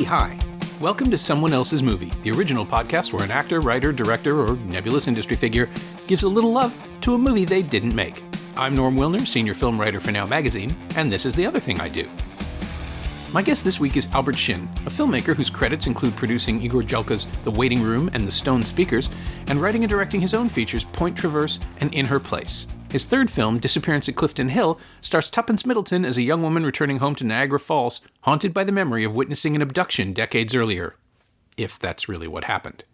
hi. Welcome to Someone Else's Movie, the original podcast where an actor, writer, director, or nebulous industry figure gives a little love to a movie they didn't make. I'm Norm Wilner, senior film writer for Now Magazine, and this is The Other Thing I Do. My guest this week is Albert Shin, a filmmaker whose credits include producing Igor Jelka's The Waiting Room and The Stone Speakers, and writing and directing his own features Point Traverse and In Her Place. His third film, Disappearance at Clifton Hill, stars Tuppence Middleton as a young woman returning home to Niagara Falls, haunted by the memory of witnessing an abduction decades earlier. If that's really what happened.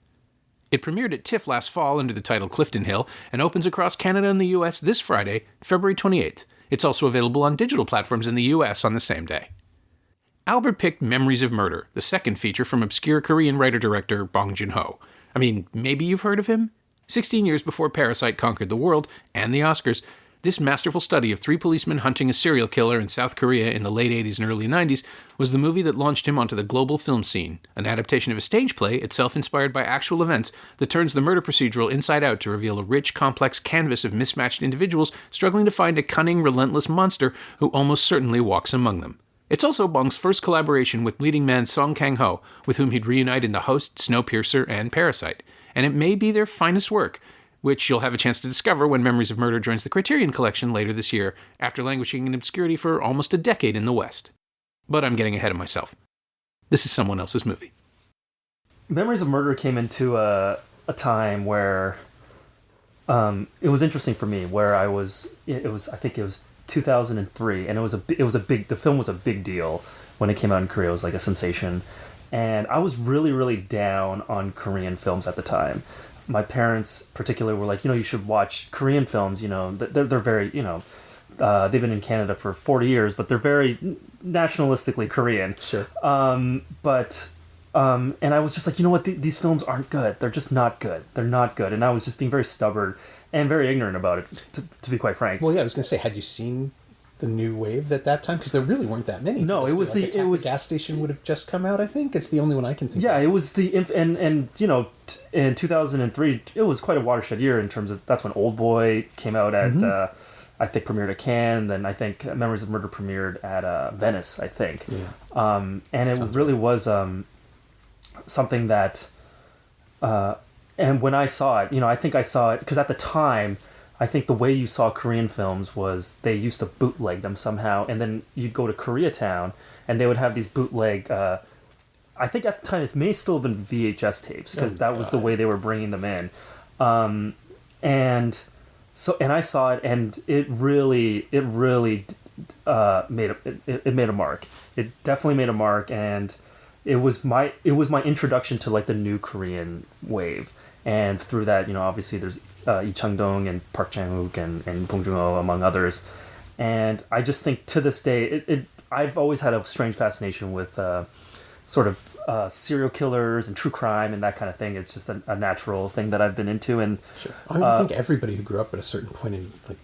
It premiered at TIFF last fall under the title Clifton Hill, and opens across Canada and the US this Friday, February 28th. It's also available on digital platforms in the US on the same day. Albert picked Memories of Murder, the second feature from obscure Korean writer-director Bong Joon-ho. I mean, maybe you've heard of him? 16 years before Parasite conquered the world and the Oscars, this masterful study of three policemen hunting a serial killer in South Korea in the late 80s and early 90s was the movie that launched him onto the global film scene, an adaptation of a stage play itself inspired by actual events that turns the murder procedural inside out to reveal a rich, complex canvas of mismatched individuals struggling to find a cunning, relentless monster who almost certainly walks among them. It's also Bong's first collaboration with leading man Song Kang-ho, with whom he'd reunite in The Host, Snowpiercer, and Parasite. And it may be their finest work, which you'll have a chance to discover when Memories of Murder joins the Criterion Collection later this year, after languishing in obscurity for almost a decade in the West. But I'm getting ahead of myself. This is Someone Else's Movie. Memories of Murder came into a time where it was interesting for me, where I think it was 2003, and the film was a big deal when it came out in Korea. It was like a sensation. And I was really, really down on Korean films at the time. My parents, particularly, were like, you should watch Korean films. They're very, they've been in Canada for 40 years, but they're very nationalistically Korean. Sure. And I was just like, you know what? These films aren't good. They're just not good. They're not good. And I was just being very stubborn and very ignorant about it, to be quite frank. Well, yeah, I was going to say, had you seen the new wave at that time? Because there really weren't that many. No, it was the Gas Station would have just come out, I think. It's the only one I can think of. Yeah, it was in 2003, it was quite a watershed year in terms of, that's when Old Boy came out at, I think premiered at Cannes, then I think Memories of Murder premiered at Venice, I think. Yeah. And it really was something that, and when I saw it, I think I saw it, because at the time, I think the way you saw Korean films was they used to bootleg them somehow, and then you'd go to Koreatown, and they would have these bootleg, I think at the time it may still have been VHS tapes, because that was the way they were bringing them in. And I saw it, and it really made a mark. It definitely made a mark, and it was my introduction to like the new Korean wave. And through that, obviously there's Lee Chang-dong and Park Chan-wook and Bong Joon-ho, among others. And I just think to this day, I've always had a strange fascination with sort of serial killers and true crime and that kind of thing. It's just a natural thing that I've been into. And sure. I think everybody who grew up at a certain point in like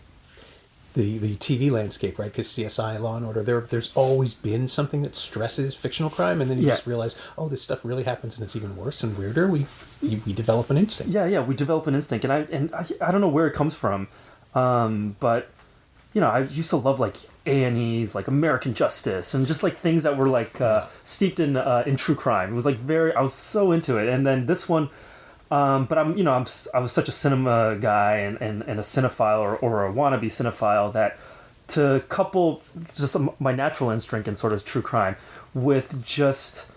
the TV landscape, right? Because CSI, Law and Order, there's always been something that stresses fictional crime, and then you just realize, oh, this stuff really happens, and it's even worse and weirder. We develop an instinct. Yeah, we develop an instinct, and I don't know where it comes from, but I used to love like A&Es, like American Justice, and just like things that were like steeped in true crime. It was like I was so into it, and then this one. But I was such a cinema guy and a cinephile or a wannabe cinephile that to couple just my natural instinct in sort of true crime with just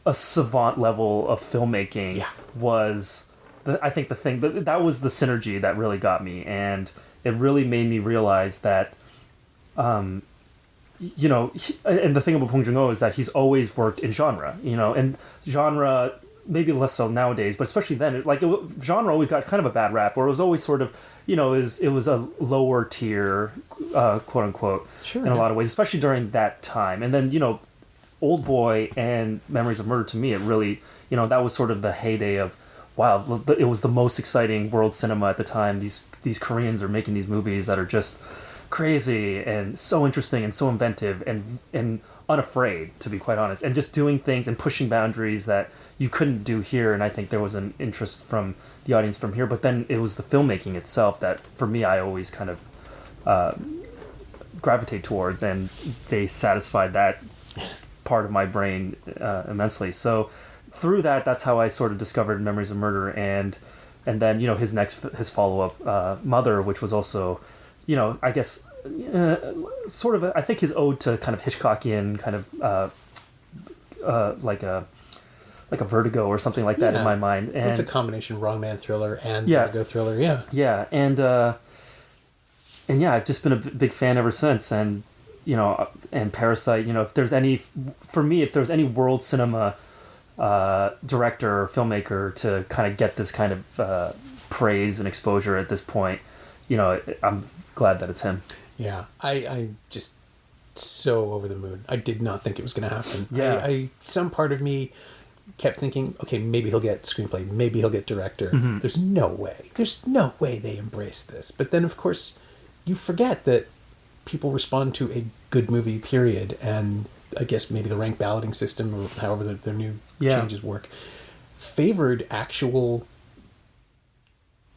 a savant level of filmmaking was, I think, the thing. That was the synergy that really got me, and it really made me realize that, and the thing about Bong Joon-ho is that he's always worked in genre, and genre. Maybe less so nowadays, but especially then, genre always got kind of a bad rap, or it was always sort of, it was a lower tier, quote unquote, in a lot of ways, especially during that time. And then, Old Boy and Memories of Murder, to me, it really, that was sort of the heyday of, wow, it was the most exciting world cinema at the time. These Koreans are making these movies that are just crazy and so interesting and so inventive and unafraid, to be quite honest, and just doing things and pushing boundaries that you couldn't do here. And I think there was an interest from the audience from here, but then it was the filmmaking itself that, for me, I always kind of gravitate towards, and they satisfied that part of my brain immensely. So through that's how I sort of discovered Memories of Murder, and then his follow-up Mother, which was also, I guess sort of I think his ode to kind of Hitchcockian kind of like a Vertigo or something like that in my mind. And it's a combination wrong man thriller and Vertigo thriller. Yeah, and I've just been a big fan ever since. And and Parasite. If there's any world cinema director or filmmaker to kind of get this kind of praise and exposure at this point, I'm glad that it's him. Yeah, I'm just so over the moon. I did not think it was going to happen. Yeah. Some part of me kept thinking, okay, maybe he'll get screenplay, maybe he'll get director. Mm-hmm. There's no way they embrace this. But then, of course, you forget that people respond to a good movie, period, and I guess maybe the rank balloting system, or however their new changes work, favored actual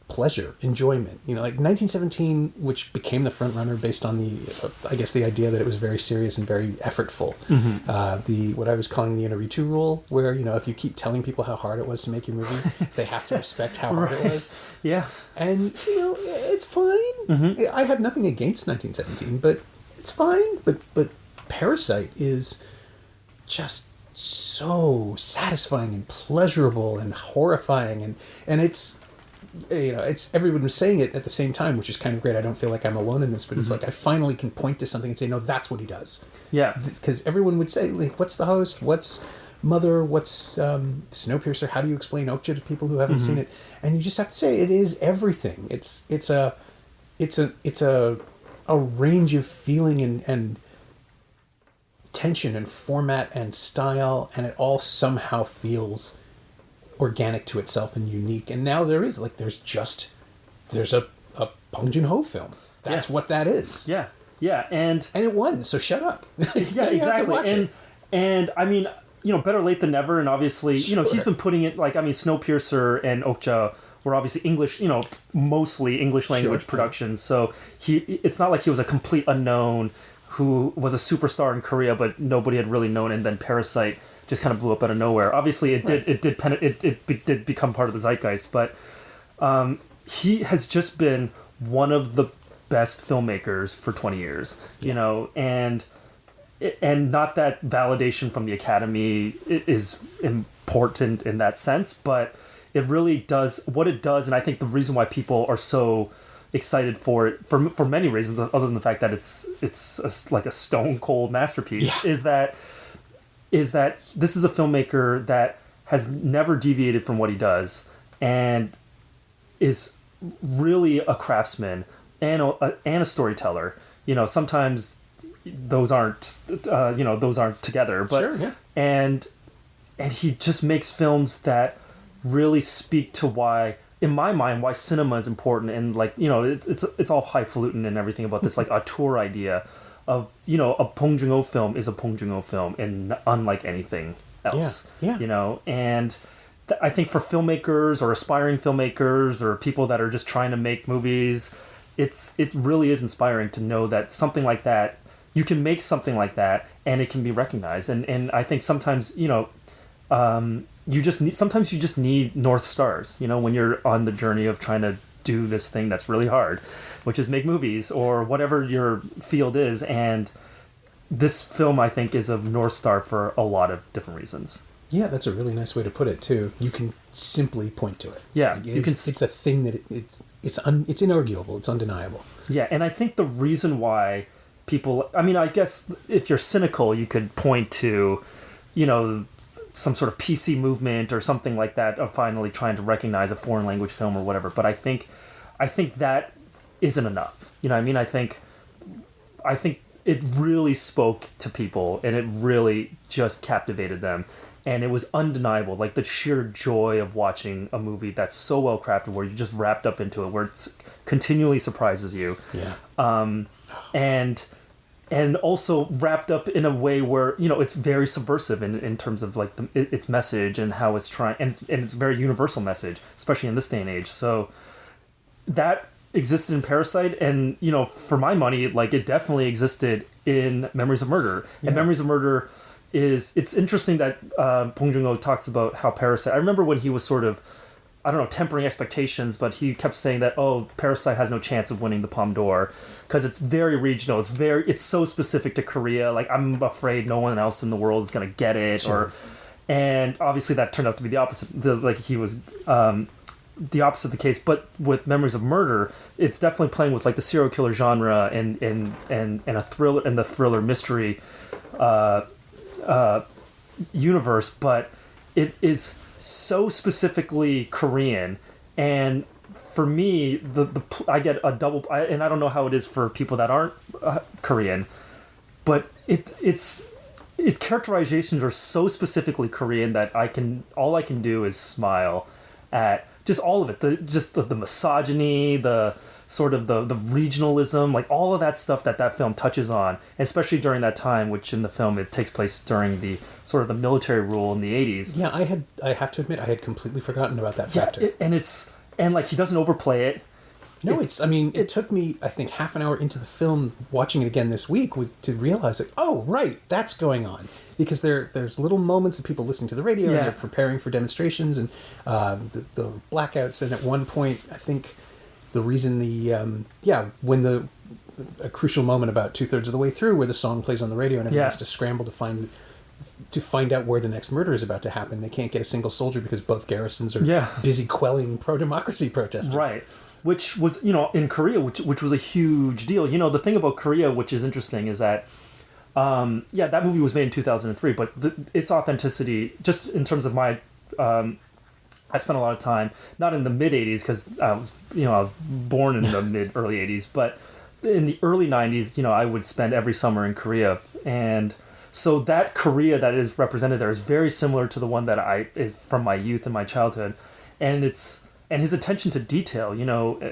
pleasure, enjoyment. Like 1917, which became the front runner based on the idea that it was very serious and very effortful. Mm-hmm. What I was calling the Inarritu rule, where if you keep telling people how hard it was to make your movie, they have to respect how hard it was. Yeah, and it's fine. Mm-hmm. I have nothing against 1917, but it's fine. But Parasite is just so satisfying and pleasurable and horrifying, and it's. It's everyone was saying it at the same time, which is kind of great. I don't feel like I'm alone in this, but it's like I finally can point to something and say, no, that's what he does. Yeah. Because everyone would say, like, what's The Host? What's Mother? What's Snowpiercer? How do you explain Okja to people who haven't seen it? And you just have to say it is everything. It's a range of feeling and tension and format and style, and it all somehow feels organic to itself and unique. And now there's a Bong Joon-ho film. That's what that is. Yeah, and it won, so shut up. Yeah, exactly. And I mean, better late than never. And obviously, he's been putting it, like, I mean, Snowpiercer and Okja were obviously English, mostly English language productions. So it's not like he was a complete unknown who was a superstar in Korea, but nobody had really known. And then Parasite just kind of blew up out of nowhere. Obviously, it did become part of the zeitgeist, but he has just been one of the best filmmakers for 20 years, and not that validation from the Academy is important in that sense, but it really does what it does. And I think the reason why people are so excited for it, for many reasons, other than the fact that it's like a stone cold masterpiece, is that this is a filmmaker that has never deviated from what he does and is really a craftsman and a storyteller. Sometimes those aren't together, but sure, yeah. And he just makes films that really speak to why, in my mind, why cinema is important. And like, it's all highfalutin and everything about this like auteur idea of, a Bong Joon-ho film is a Bong Joon-ho film and unlike anything else. Yeah. And I think for filmmakers or aspiring filmmakers or people that are just trying to make movies, it really is inspiring to know that something like that, you can make something like that and it can be recognized. And I think sometimes, you just need North Stars, when you're on the journey of trying to do this thing that's really hard, which is make movies or whatever your field is. And this film, I think, is a North Star for a lot of different reasons. Yeah, that's a really nice way to put it too. You can simply point to it. Yeah, like it's a thing that it's inarguable. It's undeniable. Yeah, and I think the reason why people, I mean, I guess if you're cynical, you could point to, some sort of PC movement or something like that of finally trying to recognize a foreign language film or whatever. But I think that isn't enough. I think it really spoke to people and it really just captivated them. And it was undeniable, like the sheer joy of watching a movie that's so well crafted, where you're just wrapped up into it, where it continually surprises you. Yeah. And also wrapped up in a way where, it's very subversive in terms of like its message and how it's trying, and it's a very universal message, especially in this day and age. So that existed in Parasite, and, for my money, like it definitely existed in Memories of Murder. Yeah. And Memories of Murder, it's interesting that Bong Joon-ho talks about how Parasite. I remember when he was sort of, I don't know, tempering expectations, but he kept saying that, Parasite has no chance of winning the Palme d'Or because it's very regional. It's so specific to Korea. Like, I'm afraid no one else in the world is going to get it. Sure. And obviously that turned out to be the opposite. He was the opposite of the case. But with Memories of Murder, it's definitely playing with like the serial killer genre and a thriller and the thriller mystery universe. But it is so specifically Korean, and for me, I get a double. And I don't know how it is for people that aren't Korean, but its characterizations are so specifically Korean that all I can do is smile at just all of it. The misogyny, the sort of the regionalism, like all of that stuff that film touches on, especially during that time, which in the film it takes place during the sort of the military rule in the 80s. Yeah, I have to admit I had completely forgotten about that factor. And like he doesn't overplay it. No, it took me, I think, half an hour into the film, watching it again this week, to realize, like, oh, right, that's going on. Because there's little moments of people listening to the radio, and they're preparing for demonstrations, and the blackouts, and at one point, I think the reason when a crucial moment about 2/3 of the way through, where the song plays on the radio, and everyone has to scramble to find out where the next murder is about to happen. They can't get a single soldier because both garrisons are busy quelling pro-democracy protesters. Right. Which was, in Korea, which was a huge deal. The thing about Korea, which is interesting, is that, that movie was made in 2003, but its authenticity, just in terms of my, I spent a lot of time, not in the mid-'80s, because I was born in the early 80s, but in the early 90s, I would spend every summer in Korea. And so that Korea that is represented there is very similar to the one that is from my youth and my childhood. And his attention to detail,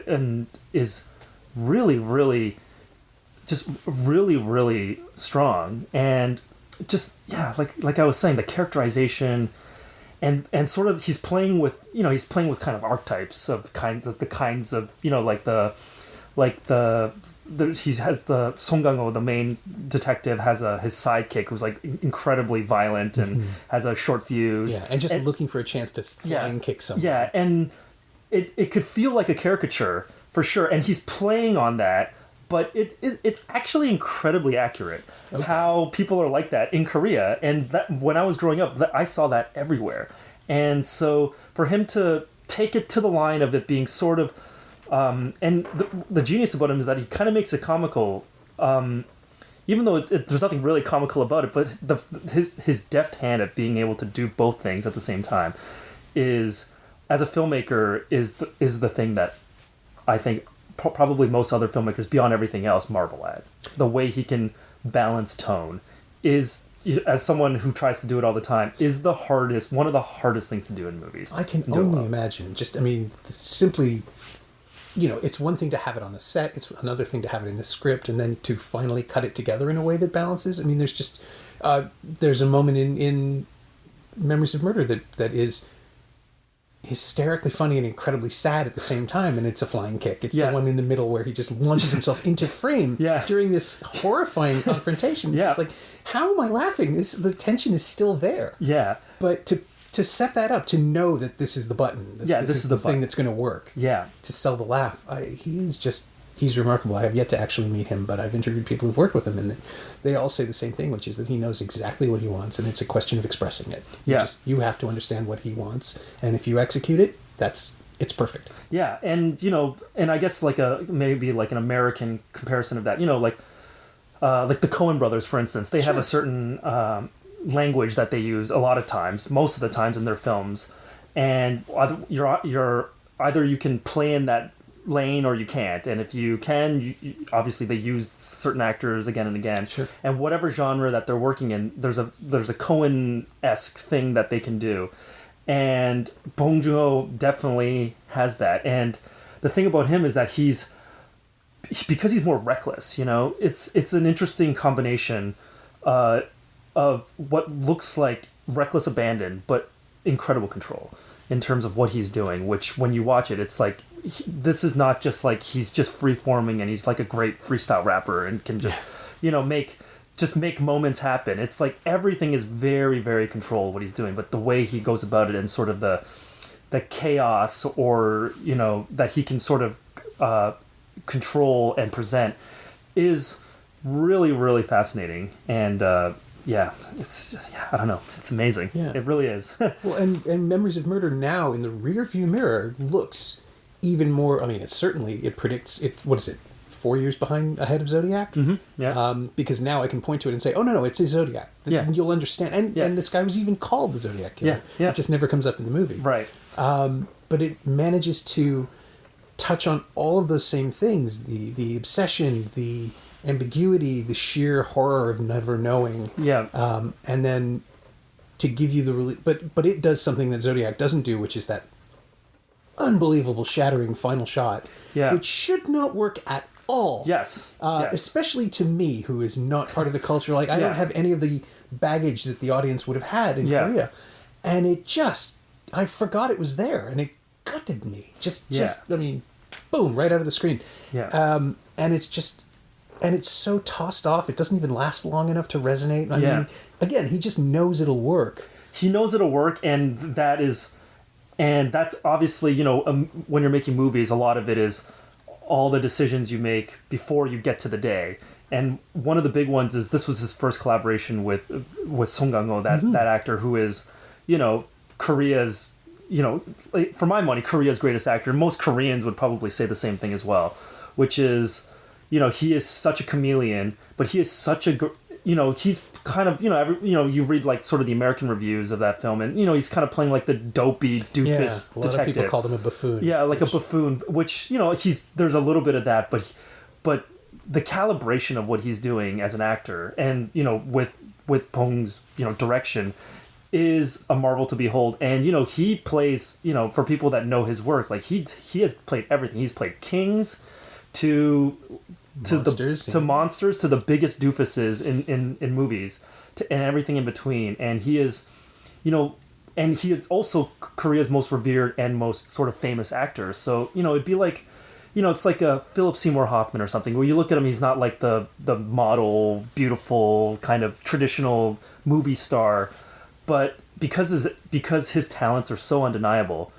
and is really, really, just really, really strong. And just, like I was saying, the characterization and sort of he's playing with kind of archetypes of kinds of he has the Song Kang-ho, the main detective, has his sidekick who's like incredibly violent and has a short fuse. Yeah, and looking for a chance to flying kick someone. Yeah, and it could feel like a caricature for sure, and he's playing on that, but it's actually incredibly accurate how people are like that in Korea. And that, when I was growing up, I saw that everywhere. And so for him to take it to the line of it being sort of and the genius about him is that he kind of makes it comical, even though there's nothing really comical about it, but his deft hand at being able to do both things at the same time is, as a filmmaker, is the thing that I think probably most other filmmakers, beyond everything else, marvel at. The way he can balance tone is, as someone who tries to do it all the time, is one of the hardest things to do in movies. I can only imagine. Simply, it's one thing to have it on the set, it's another thing to have it in the script, and then to finally cut it together in a way that balances. I mean, there's a moment in Memories of Murder that is hysterically funny and incredibly sad at the same time, and it's a flying kick. It's the one in the middle where he just launches himself into frame during this horrifying confrontation. It's like, how am I laughing? The tension is still there. Yeah. But to set that up, to know that this is the button, that this is the thing that's going to work. Yeah. To sell the laugh. He's remarkable. I have yet to actually meet him, but I've interviewed people who've worked with him, and they all say the same thing, which is that he knows exactly what he wants, and it's a question of expressing it. You have to understand what he wants, and if you execute it, it's perfect. Yeah, and and I guess maybe an American comparison of that, like the Coen brothers, for instance, they have a certain language that they use a lot of times, most of the times in their films, and either you can play in that lane or you can't, and if you can, you obviously they use certain actors again and again. Sure. And whatever genre that they're working in, there's a Coen-esque thing that they can do, and Bong Joon-ho definitely has that. And the thing about him is that because he's more reckless, it's an interesting combination of what looks like reckless abandon but incredible control in terms of what he's doing, which when you watch it, it's like, this is not just like he's just free-forming and he's like a great freestyle rapper and can just, make just make moments happen. It's like everything is very, very controlled what he's doing, but the way he goes about it and sort of the chaos, or that he can sort of control and present, is really, really fascinating. And it's just, I don't know, it's amazing. It really is. Well, and Memories of Murder now in the rear view mirror looks even more. I mean, it predicts it. What is it? 4 years ahead of Zodiac. Because now I can point to it and say, oh no, it's a Zodiac. And you'll understand. And this guy was even called the Zodiac Killer. It just never comes up in the movie. Right. But it manages to touch on all of those same things: the obsession, the ambiguity, the sheer horror of never knowing. And then to give you the but it does something that Zodiac doesn't do, which is that unbelievable shattering final shot, which should not work at all. Yes. Especially to me, who is not part of the culture. Like, I don't have any of the baggage that the audience would have had in Korea. And it just, I forgot it was there, and it gutted me. Just I mean, boom, right out of the screen. And it's just, and it's so tossed off, it doesn't even last long enough to resonate. I mean, again, he just knows it'll work. He knows it'll work, and that's obviously, when you're making movies, a lot of it is all the decisions you make before you get to the day. And one of the big ones is this was his first collaboration with Song Kang-ho, that actor who is, Korea's, for my money, Korea's greatest actor. Most Koreans would probably say the same thing as well, which is, he is such a chameleon, but he is such a, he's kind of, you read like sort of the American reviews of that film, and he's kind of playing like the dopey doofus a lot detective. of people called him a buffoon. A buffoon, which there's a little bit of that, but the calibration of what he's doing as an actor, and with Bong's direction, is a marvel to behold. And he plays, for people that know his work, like he has played everything. He's played kings to monsters, to the biggest doofuses in movies, and everything in between. And he is, and he is also Korea's most revered and most sort of famous actor. So, it'd be like, it's like a Philip Seymour Hoffman or something, where you look at him, he's not like the model, beautiful, kind of traditional movie star, but because his talents are so undeniable,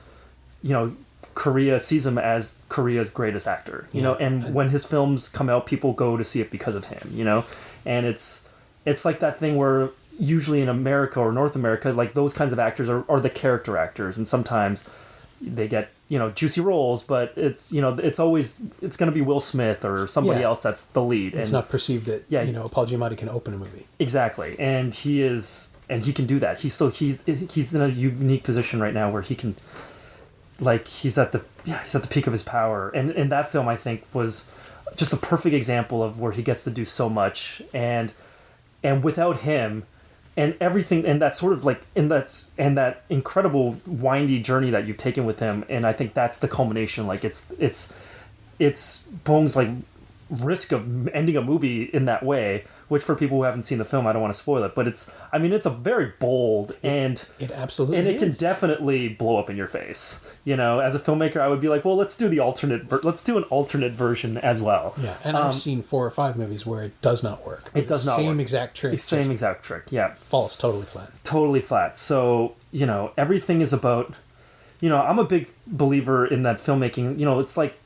Korea sees him as Korea's greatest actor, and when his films come out, people go to see it because of him, and it's like that thing where usually in America or North America, like those kinds of actors are the character actors, and sometimes they get, juicy roles, but it's, it's always, it's going to be Will Smith or somebody else that's the lead. It's not perceived that, Paul Giamatti can open a movie. Exactly. And he can do that. He's in a unique position right now where he can, like, he's at the peak of his power. And that film, I think, was just a perfect example of where he gets to do so much, and without him and everything, and that sort of like, and that incredible windy journey that you've taken with him. And I think that's the culmination. Like it's Bong's like risk of ending a movie in that way, which for people who haven't seen the film, I don't want to spoil it, but it's a very bold, and it absolutely and it can definitely blow up in your face. As a filmmaker, I would be like, well, let's do an alternate version as well. Yeah, and I've seen 4 or 5 movies where it does not work. It does not work. Same exact trick. Same exact trick. Yeah, falls totally flat. Totally flat. So everything is about. I'm a big believer in that filmmaking. It's like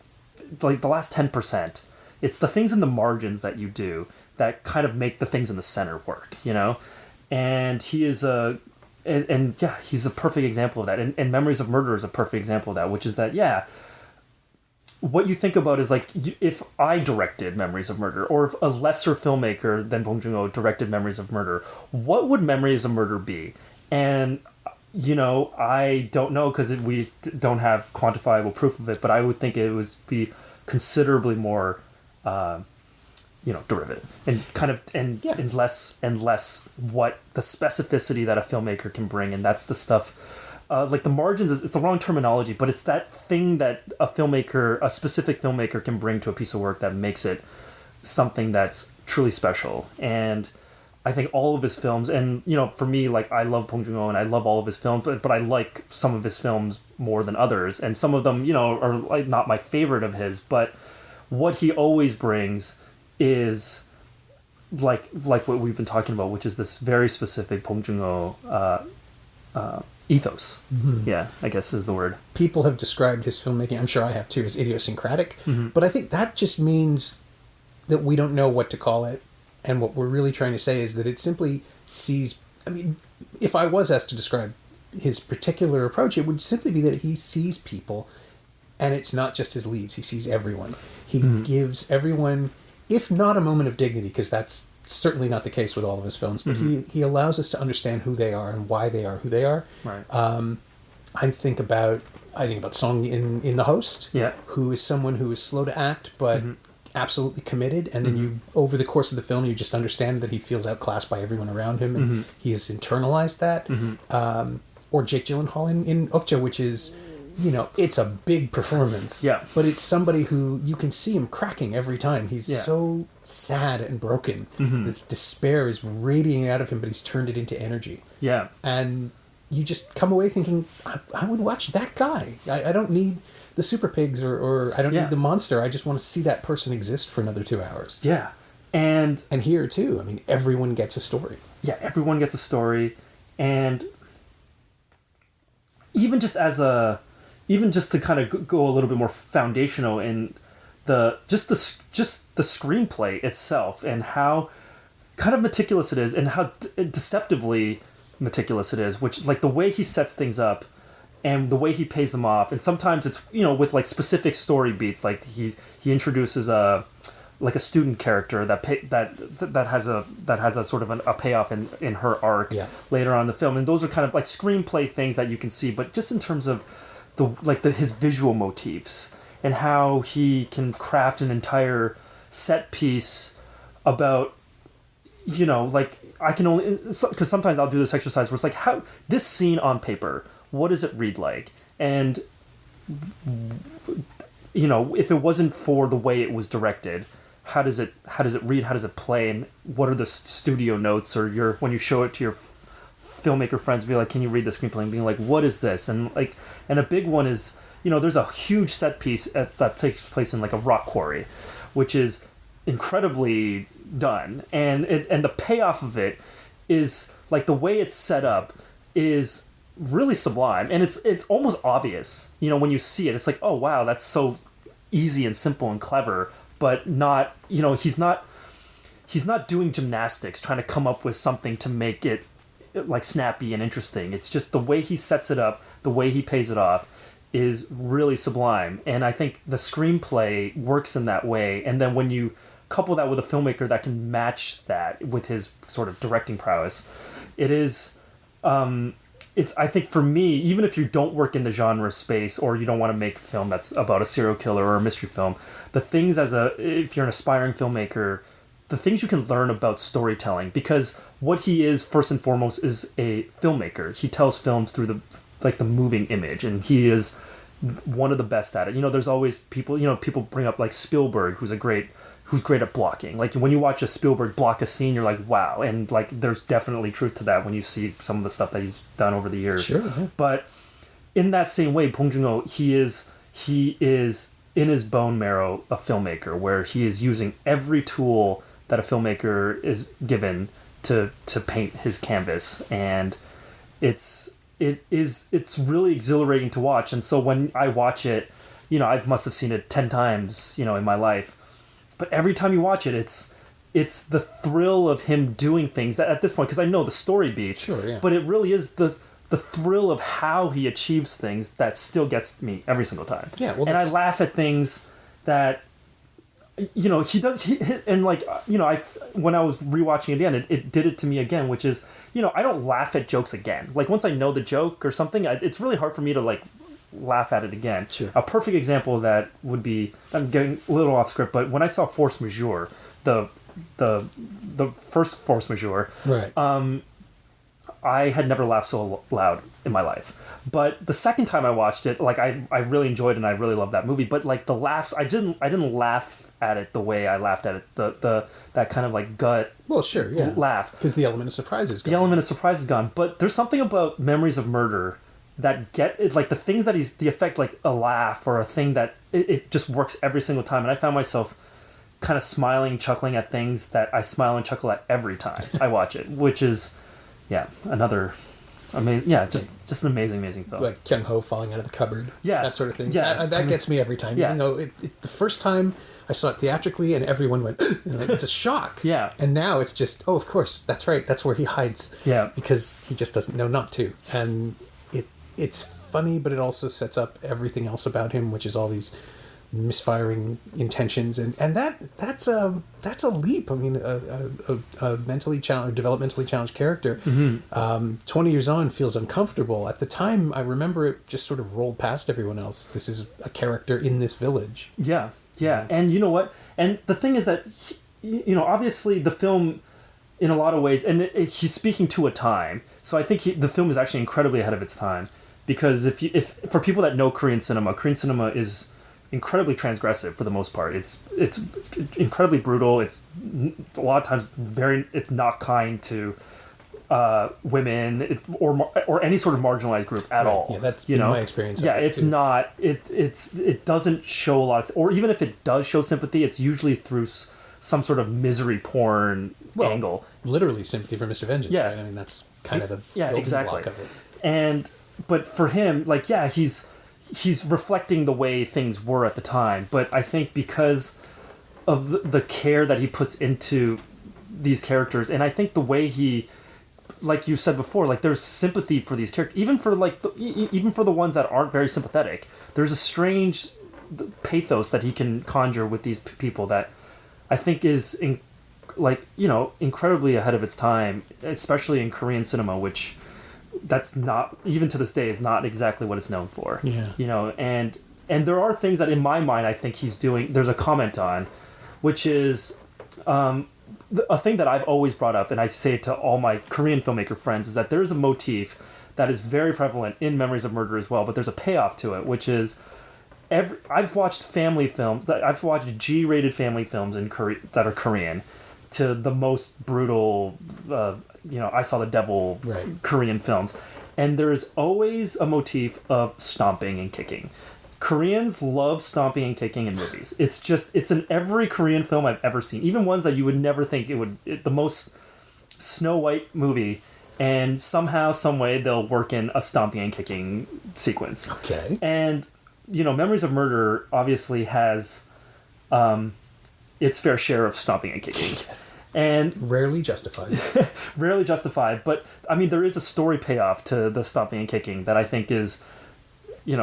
the last 10%. It's the things in the margins that you do that kind of make the things in the center work, and he is he's a perfect example of that. And Memories of Murder is a perfect example of that, which is that, what you think about is like, if I directed Memories of Murder, or if a lesser filmmaker than Bong Joon-ho directed Memories of Murder, what would Memories of Murder be? And, I don't know, because we don't have quantifiable proof of it, but I would think it would be considerably more derivative, and kind of and less what the specificity that a filmmaker can bring. And that's the stuff, like the margins it's the wrong terminology, but it's that thing that a specific filmmaker can bring to a piece of work that makes it something that's truly special. And I think all of his films, and for me, like, I love Bong Joon-ho and I love all of his films, but I like some of his films more than others, and some of them are like not my favorite of his, but what he always brings is like what we've been talking about, which is this very specific Bong Joon-ho ethos. Yeah, I guess is the word. People have described his filmmaking, I'm sure I have too, as idiosyncratic, but I think that just means that we don't know what to call it, and what we're really trying to say is that it simply sees, I mean, if I was asked to describe his particular approach, it would simply be that he sees people, and it's not just his leads, he sees everyone. He gives everyone, if not a moment of dignity, because that's certainly not the case with all of his films, but he allows us to understand who they are and why they are who they are. Right. I think about Song in The Host, Yeah. who is someone who is slow to act, but absolutely committed, and then you, over the course of the film, you just understand that he feels outclassed by everyone around him, and he has internalized that. Or Jake Gyllenhaal in Okja, which is, it's a big performance. Yeah. But it's somebody who you can see him cracking every time. He's so sad and broken. This despair is radiating out of him, but he's turned it into energy. Yeah. And you just come away thinking, I would watch that guy. I don't need the Super Pigs or I don't need the monster. I just want to see that person exist for another 2 hours. Yeah. And here too, I mean, everyone gets a story. Yeah, everyone gets a story, and even just to kind of go a little bit more foundational in the screenplay itself, and how kind of meticulous it is, and how deceptively meticulous it is, which, like, the way he sets things up and the way he pays them off, and sometimes it's, with like specific story beats, like he introduces a student character that has a sort of a payoff in her arc later on in the film, and those are kind of like screenplay things that you can see. But just in terms of his visual motifs and how he can craft an entire set piece about, like, I can only, because sometimes I'll do this exercise where it's like, how this scene on paper, what does it read like? And if it wasn't for the way it was directed, how does it read? How does it play? And what are the studio notes, or when you show it to your filmmaker friends, be like, can you read the screenplay? And being like, what is this? And a big one is, there's a huge set piece that takes place in like a rock quarry, which is incredibly done, and the payoff of it is, like, the way it's set up is really sublime, and it's almost obvious, when you see it. It's like, oh wow, that's so easy and simple and clever, but not, he's not doing gymnastics trying to come up with something to make it like snappy and interesting. It's just the way he sets it up, the way he pays it off is really sublime, and I think the screenplay works in that way. And then when you couple that with a filmmaker that can match that with his sort of directing prowess, it is I think for me, even if you don't work in the genre space, or you don't want to make a film that's about a serial killer or a mystery film, the things if you're an aspiring filmmaker, the things you can learn about storytelling, because what he is first and foremost is a filmmaker. He tells films through the moving image, and he is one of the best at it. There's always people bring up like Spielberg, who's great at blocking. Like, when you watch a Spielberg block a scene, you're like, wow. And like, there's definitely truth to that when you see some of the stuff that he's done over the years. Sure. Yeah. But in that same way, Bong Joon-ho, he is in his bone marrow a filmmaker, where he is using every tool that a filmmaker is given to paint his canvas, and it's really exhilarating to watch. And so when I watch it, I must have seen it 10 times, in my life. But every time you watch it, it's the thrill of him doing things that, at this point, because I know the story beats, sure, yeah. But it really is the thrill of how he achieves things that still gets me every single time. Yeah, well, and I laugh at things that, he does, and like, when I was rewatching it again, it did it to me again, which is, I don't laugh at jokes again. Like, once I know the joke or something, it's really hard for me to like laugh at it again. Sure. A perfect example of that would be, I'm getting a little off script, but when I saw Force Majeure, the first Force Majeure, right. I had never laughed so loud in my life. But the second time I watched it, like, I really enjoyed it, and I really loved that movie. But like, the laughs, I didn't laugh at it the way I laughed at it. That kind of like gut. Well, sure, yeah. Laugh, because the element of surprise is gone. The element of surprise is gone. But there's something about Memories of Murder that get it, like the things that the effect, like a laugh or a thing that it just works every single time. And I found myself kind of smiling, chuckling at things that I smile and chuckle at every time I watch it, which is, another amazing, just an amazing film. Like Kyung-ho falling out of the cupboard, that sort of thing. Yeah, that gets me every time. Even though the first time I saw it theatrically and everyone went, like, it's a shock. Yeah. And now it's just, of course, that's right. That's where he hides. Yeah. Because he just doesn't know not to. And it's funny, but it also sets up everything else about him, which is all these misfiring intentions, and that's a leap. I mean, a mentally challenged, developmentally challenged character, 20 years on, feels uncomfortable. At the time, I remember it just sort of rolled past everyone else. This is a character in this village. Yeah, and you know what? And the thing is that, obviously the film, in a lot of ways, and he's speaking to a time. So I think the film is actually incredibly ahead of its time, because if for people that know Korean cinema is incredibly transgressive for the most part. It's incredibly brutal. It's a lot of times it's not kind to women or any sort of marginalized group at all. Yeah, that's been my experience. Yeah, it's not. It doesn't show a lot of, or even if it does show sympathy, it's usually through some sort of misery porn angle. Literally sympathy for Mr. Vengeance. Yeah, right? I mean that's kind of the building block of it. But for him, he's reflecting the way things were at the time, but I think because of the care that he puts into these characters, and I think the way he, like you said before, like there's sympathy for these characters, even for even for the ones that aren't very sympathetic. There's a strange pathos that he can conjure with these people that I think is incredibly ahead of its time, especially in Korean cinema, which that's not, even to this day, is not exactly what it's known for. Yeah. And there are things that in my mind I think he's doing, there's a comment on, which is a thing that I've always brought up, and I say it to all my Korean filmmaker friends, is that there is a motif that is very prevalent in Memories of Murder as well, but there's a payoff to it, which is I've watched family films, I've watched G-rated family films in that are Korean, to the most brutal, I Saw the Devil Korean films. And there is always a motif of stomping and kicking. Koreans love stomping and kicking in movies. It's in every Korean film I've ever seen. Even ones that you would never think the most Snow White movie, and somehow, some way, they'll work in a stomping and kicking sequence. Okay. And, Memories of Murder obviously has its fair share of stomping and kicking. Yes. And rarely justified. Rarely justified, but I mean there is a story payoff to the stomping and kicking that I think is,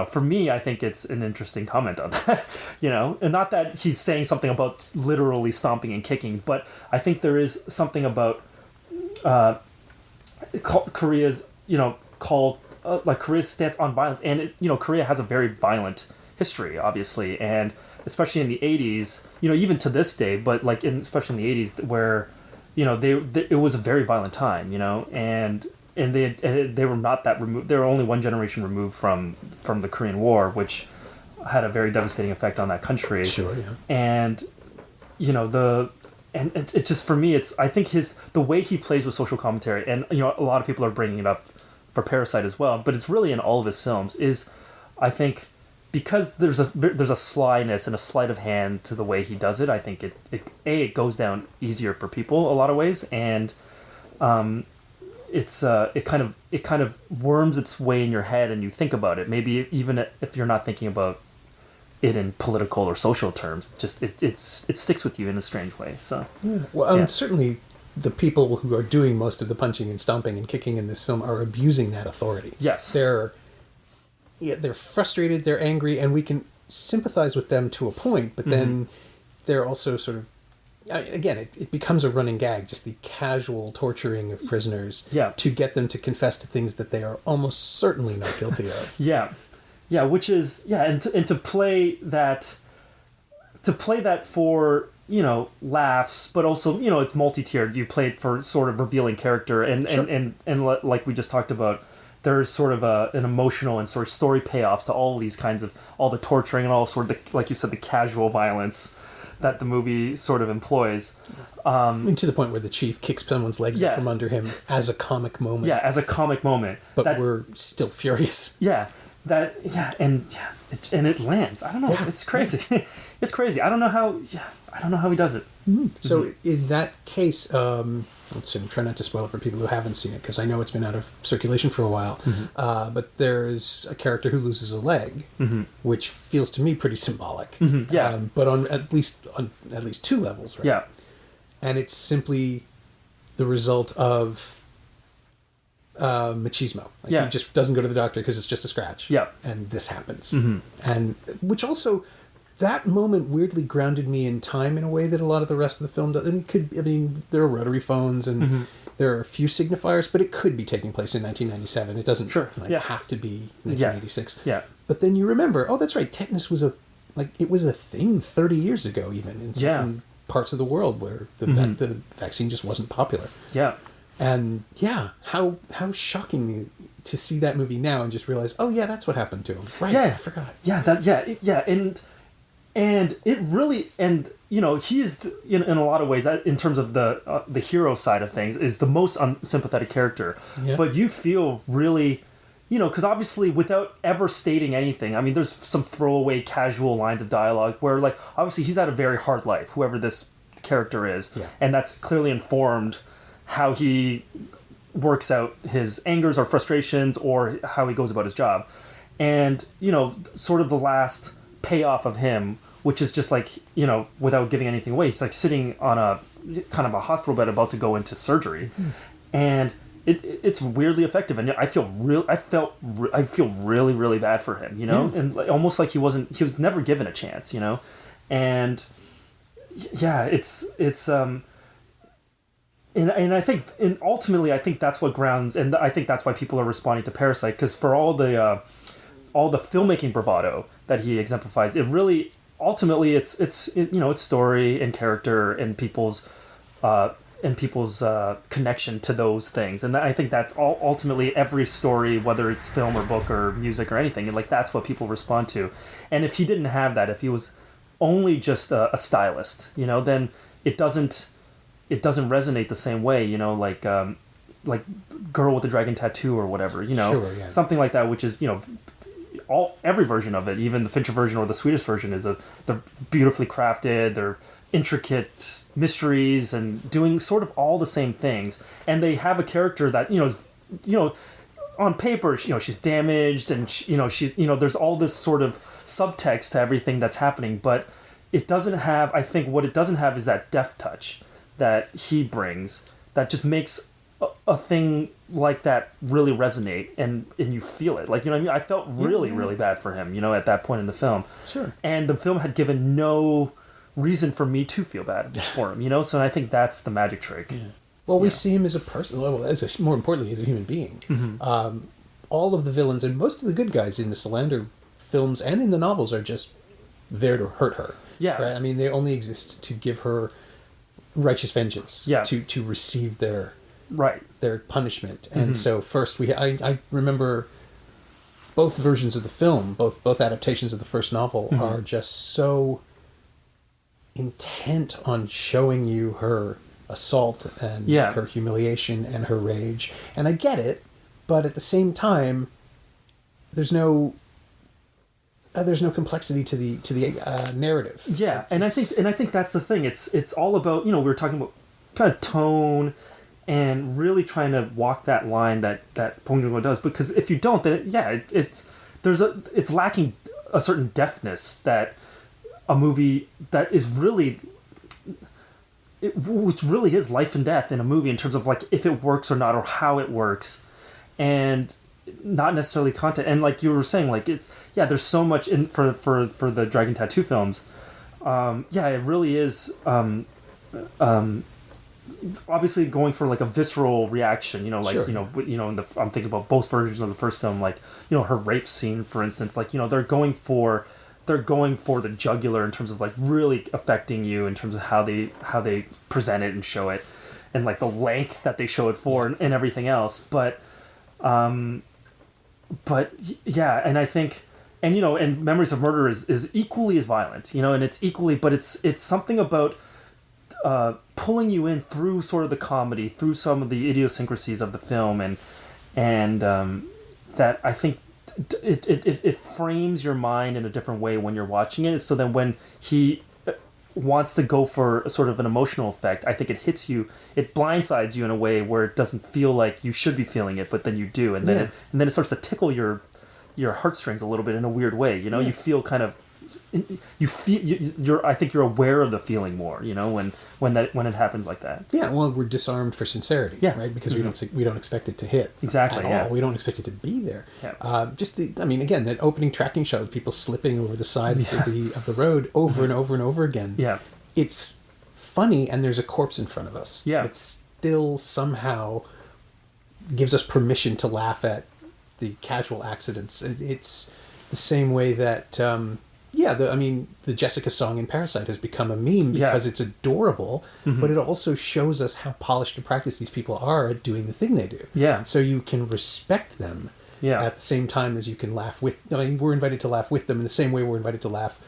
for me, I think it's an interesting comment on that. And not that he's saying something about literally stomping and kicking, but I think there is something about Korea's, Korea's stance on violence, and Korea has a very violent history, obviously, and especially in the 80s, even to this day, but especially in the 80s, where, it was a very violent time, and they were not that removed. They were only one generation removed from the Korean War, which had a very devastating effect on that country. Sure, yeah. And, and it just, for me, I think the way he plays with social commentary, and, a lot of people are bringing it up for Parasite as well, but it's really in all of his films, is, I think, because there's a slyness and a sleight of hand to the way he does it. I think it goes down easier for people a lot of ways, and it kind of worms its way in your head, and you think about it. Maybe even if you're not thinking about it in political or social terms, just it sticks with you in a strange way. So and certainly the people who are doing most of the punching and stomping and kicking in this film are abusing that authority. Yes, they're frustrated, they're angry, and we can sympathize with them to a point, but then they're also sort of, again, it becomes a running gag, just the casual torturing of prisoners to get them to confess to things that they are almost certainly not guilty of. Yeah, which is, and to play that for, laughs, but also, it's multi-tiered. You play it for sort of revealing character, and like we just talked about, there's sort of an emotional and sort of story payoffs to all these kinds of, all the torturing and all sort of like you said, the casual violence that the movie sort of employs. I mean, to the point where the chief kicks someone's legs out from under him as a comic moment. Yeah, as a comic moment. But we're still furious. Yeah. and it lands. I don't know. It's crazy. It's crazy. I don't know how he does it. So in that case, let's see, I'm trying not to spoil it for people who haven't seen it, because I know it's been out of circulation for a while. But there's a character who loses a leg, which feels to me pretty symbolic. But on at least two levels, right? Yeah. And it's simply the result of machismo. Like he just doesn't go to the doctor because it's just a scratch. Yeah. And this happens. And which also, that moment weirdly grounded me in time in a way that a lot of the rest of the film does. And there are rotary phones and there are a few signifiers, but it could be taking place in 1997. It doesn't have to be 1986. Yeah. But then you remember, oh, that's right, tetanus was a thing 30 years ago, even in certain parts of the world where the vaccine just wasn't popular. Yeah. And how shocking to see that movie now and just realize, oh yeah, that's what happened to him. Right. I forgot. And it really, and he's in a lot of ways, in terms of the hero side of things, is the most unsympathetic character. Yeah. But you feel really, because obviously without ever stating anything, I mean, there's some throwaway casual lines of dialogue where, like, obviously he's had a very hard life, whoever this character is, and that's clearly informed how he works out his angers or frustrations or how he goes about his job. And, sort of the last payoff of him, which is just like, without giving anything away, he's like sitting on a kind of a hospital bed about to go into surgery. And it's weirdly effective. And I feel really, really bad for him, and like, almost like he was never given a chance, and And I think, and ultimately, I think that's what grounds, and I think that's why people are responding to Parasite, because for all the filmmaking bravado that he exemplifies, it really, ultimately, it's story and character and people's connection to those things, and I think that's ultimately every story, whether it's film or book or music or anything, and like that's what people respond to. And if he didn't have that, if he was only just a stylist, then it doesn't resonate the same way, like Girl with the Dragon Tattoo or whatever, something like that, which is, every version of it, even the Fincher version or the Swedish version, they're beautifully crafted, they're intricate mysteries and doing sort of all the same things. And they have a character that, is, on paper, she's damaged and, there's all this sort of subtext to everything that's happening, but it doesn't have, I think what it doesn't have is that deft touch that he brings that just makes a thing like that really resonate and you feel it. Like, what I mean? I felt really, really bad for him, at that point in the film. Sure. And the film had given no reason for me to feel bad for him, so I think that's the magic trick. Yeah. Well, we see him as a person, more importantly, as a human being. All of the villains and most of the good guys in the Salander films and in the novels are just there to hurt her. Yeah. Right? I mean, they only exist to give her righteous vengeance, to receive their punishment. And so first I remember both versions of the film, both adaptations of the first novel are just so intent on showing you her assault and her humiliation and her rage. And I get it, but at the same time, there's no complexity to the narrative. Yeah, and I think that's the thing. It's all about, we were talking about kind of tone and really trying to walk that line that Bong Joon-ho does, because if you don't, then it's lacking a certain deftness that a movie that is really, which really is life and death in a movie in terms of like if it works or not or how it works, and not necessarily content. And like you were saying, like there's so much in for the Dragon Tattoo films. It really is obviously going for like a visceral reaction, I'm thinking about both versions of the first film, like, her rape scene, for instance, like, they're going for the jugular in terms of like really affecting you in terms of how they present it and show it, and like the length that they show it for and everything else. But I think, and Memories of Murder is equally as violent, and it's equally, but it's something about pulling you in through sort of the comedy, through some of the idiosyncrasies of the film, and that I think it frames your mind in a different way when you're watching it. So then when he wants to go for sort of an emotional effect, I think it hits you, it blindsides you in a way where it doesn't feel like you should be feeling it, but then you do, and then it starts to tickle your heartstrings a little bit in a weird way. You know, you feel kind of, you're I think you're aware of the feeling more. You know, when it happens like that. Yeah, well, we're disarmed for sincerity, right? Because we don't expect it to hit exactly at all. We don't expect it to be there. Yeah. Again, that opening tracking shot with people slipping over the sides of the road over and over and over again. Yeah, it's funny, and there's a corpse in front of us. Yeah, it still somehow gives us permission to laugh at the casual accidents. It's the same way that. The Jessica song in Parasite has become a meme because it's adorable, but it also shows us how polished and practiced these people are at doing the thing they do. Yeah. So you can respect them at the same time as you can laugh with... we're invited to laugh with them in the same way we're invited to laugh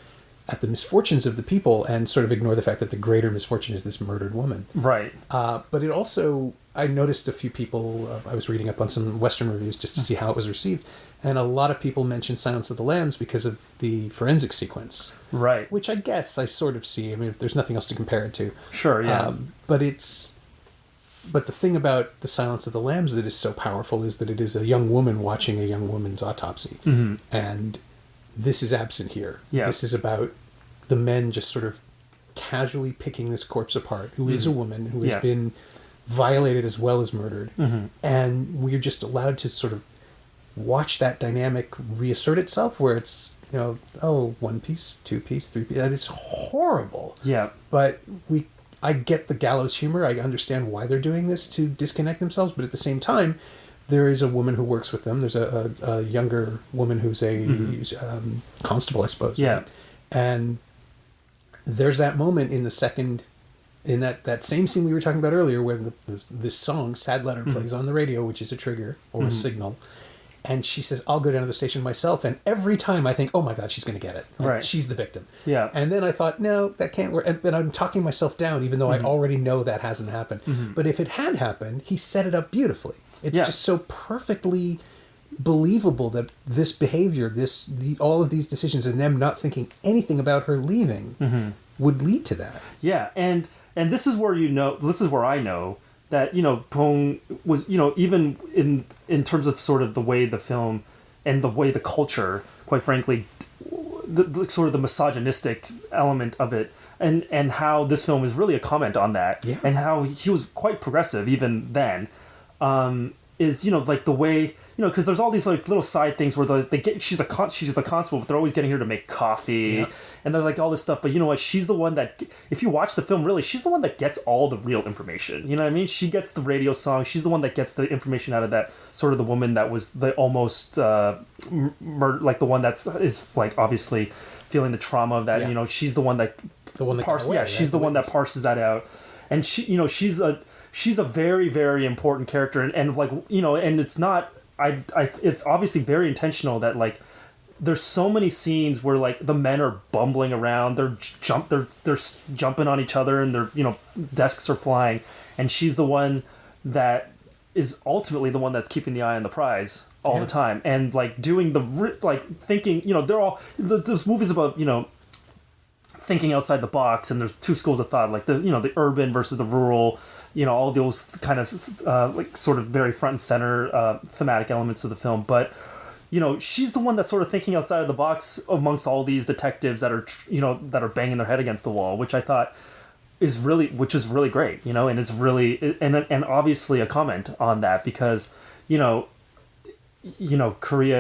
at the misfortunes of the people and sort of ignore the fact that the greater misfortune is this murdered woman. Right. But it also... I noticed a few people... I was reading up on some Western reviews just to see how it was received, and a lot of people mentioned Silence of the Lambs because of the forensic sequence. Right. Which I guess I sort of see. I mean, if there's nothing else to compare it to. Sure, yeah. But the thing about the Silence of the Lambs that is so powerful is that it is a young woman watching a young woman's autopsy. Mm-hmm. And this is absent here. Yeah. This is about the men just sort of casually picking this corpse apart, who is a woman who has been violated as well as murdered. Mm-hmm. And we're just allowed to sort of watch that dynamic reassert itself, where it's, one piece, two piece, three piece, and it's horrible. Yeah. But I get the gallows humor. I understand why they're doing this to disconnect themselves, but at the same time, there is a woman who works with them. There's a younger woman who's a constable, I suppose. Yeah. Right? And there's that moment in the second... in that same scene we were talking about earlier, where this song, Sad Letter, plays on the radio, which is a trigger or a signal. And she says, I'll go down to the station myself. And every time I think, oh my God, she's going to get it. Right. She's the victim. Yeah. And then I thought, no, that can't work. And I'm talking myself down, even though I already know that hasn't happened. Mm-hmm. But if it had happened, he set it up beautifully. It's just so perfectly believable that this behavior, all of these decisions, and them not thinking anything about her leaving would lead to that. Yeah. And this is where I know that, Bong was, even in terms of sort of the way the film and the way the culture, quite frankly, the sort of the misogynistic element of it, and how this film is really a comment on that, and how he was quite progressive even then, is, like the way, because there's all these like little side things where she's a constable, but they're always getting her to make coffee, and there's like all this stuff. But you know what? She's the one that, if you watch the film, really, she's the one that gets all the real information. You know what I mean? She gets the radio song. She's the one that gets the information out of that sort of the woman that was the almost murder, like the one is like obviously feeling the trauma of that. Yeah. She's the one that parses. Yeah, she's the one that parses that out, and she's a very, very important character, and like, and it's not. It's obviously very intentional that like there's so many scenes where like the men are bumbling around, they're jumping on each other, and their desks are flying, and she's the one that is ultimately the one that's keeping the eye on the prize all the time, and like doing thinking, they're all those movies about thinking outside the box, and there's two schools of thought, like the urban versus the rural. All those kind of like sort of very front and center thematic elements of the film. But, she's the one that's sort of thinking outside of the box amongst all these detectives that are, that are banging their head against the wall, which I thought is really great, and it's really, and obviously a comment on that because, Korea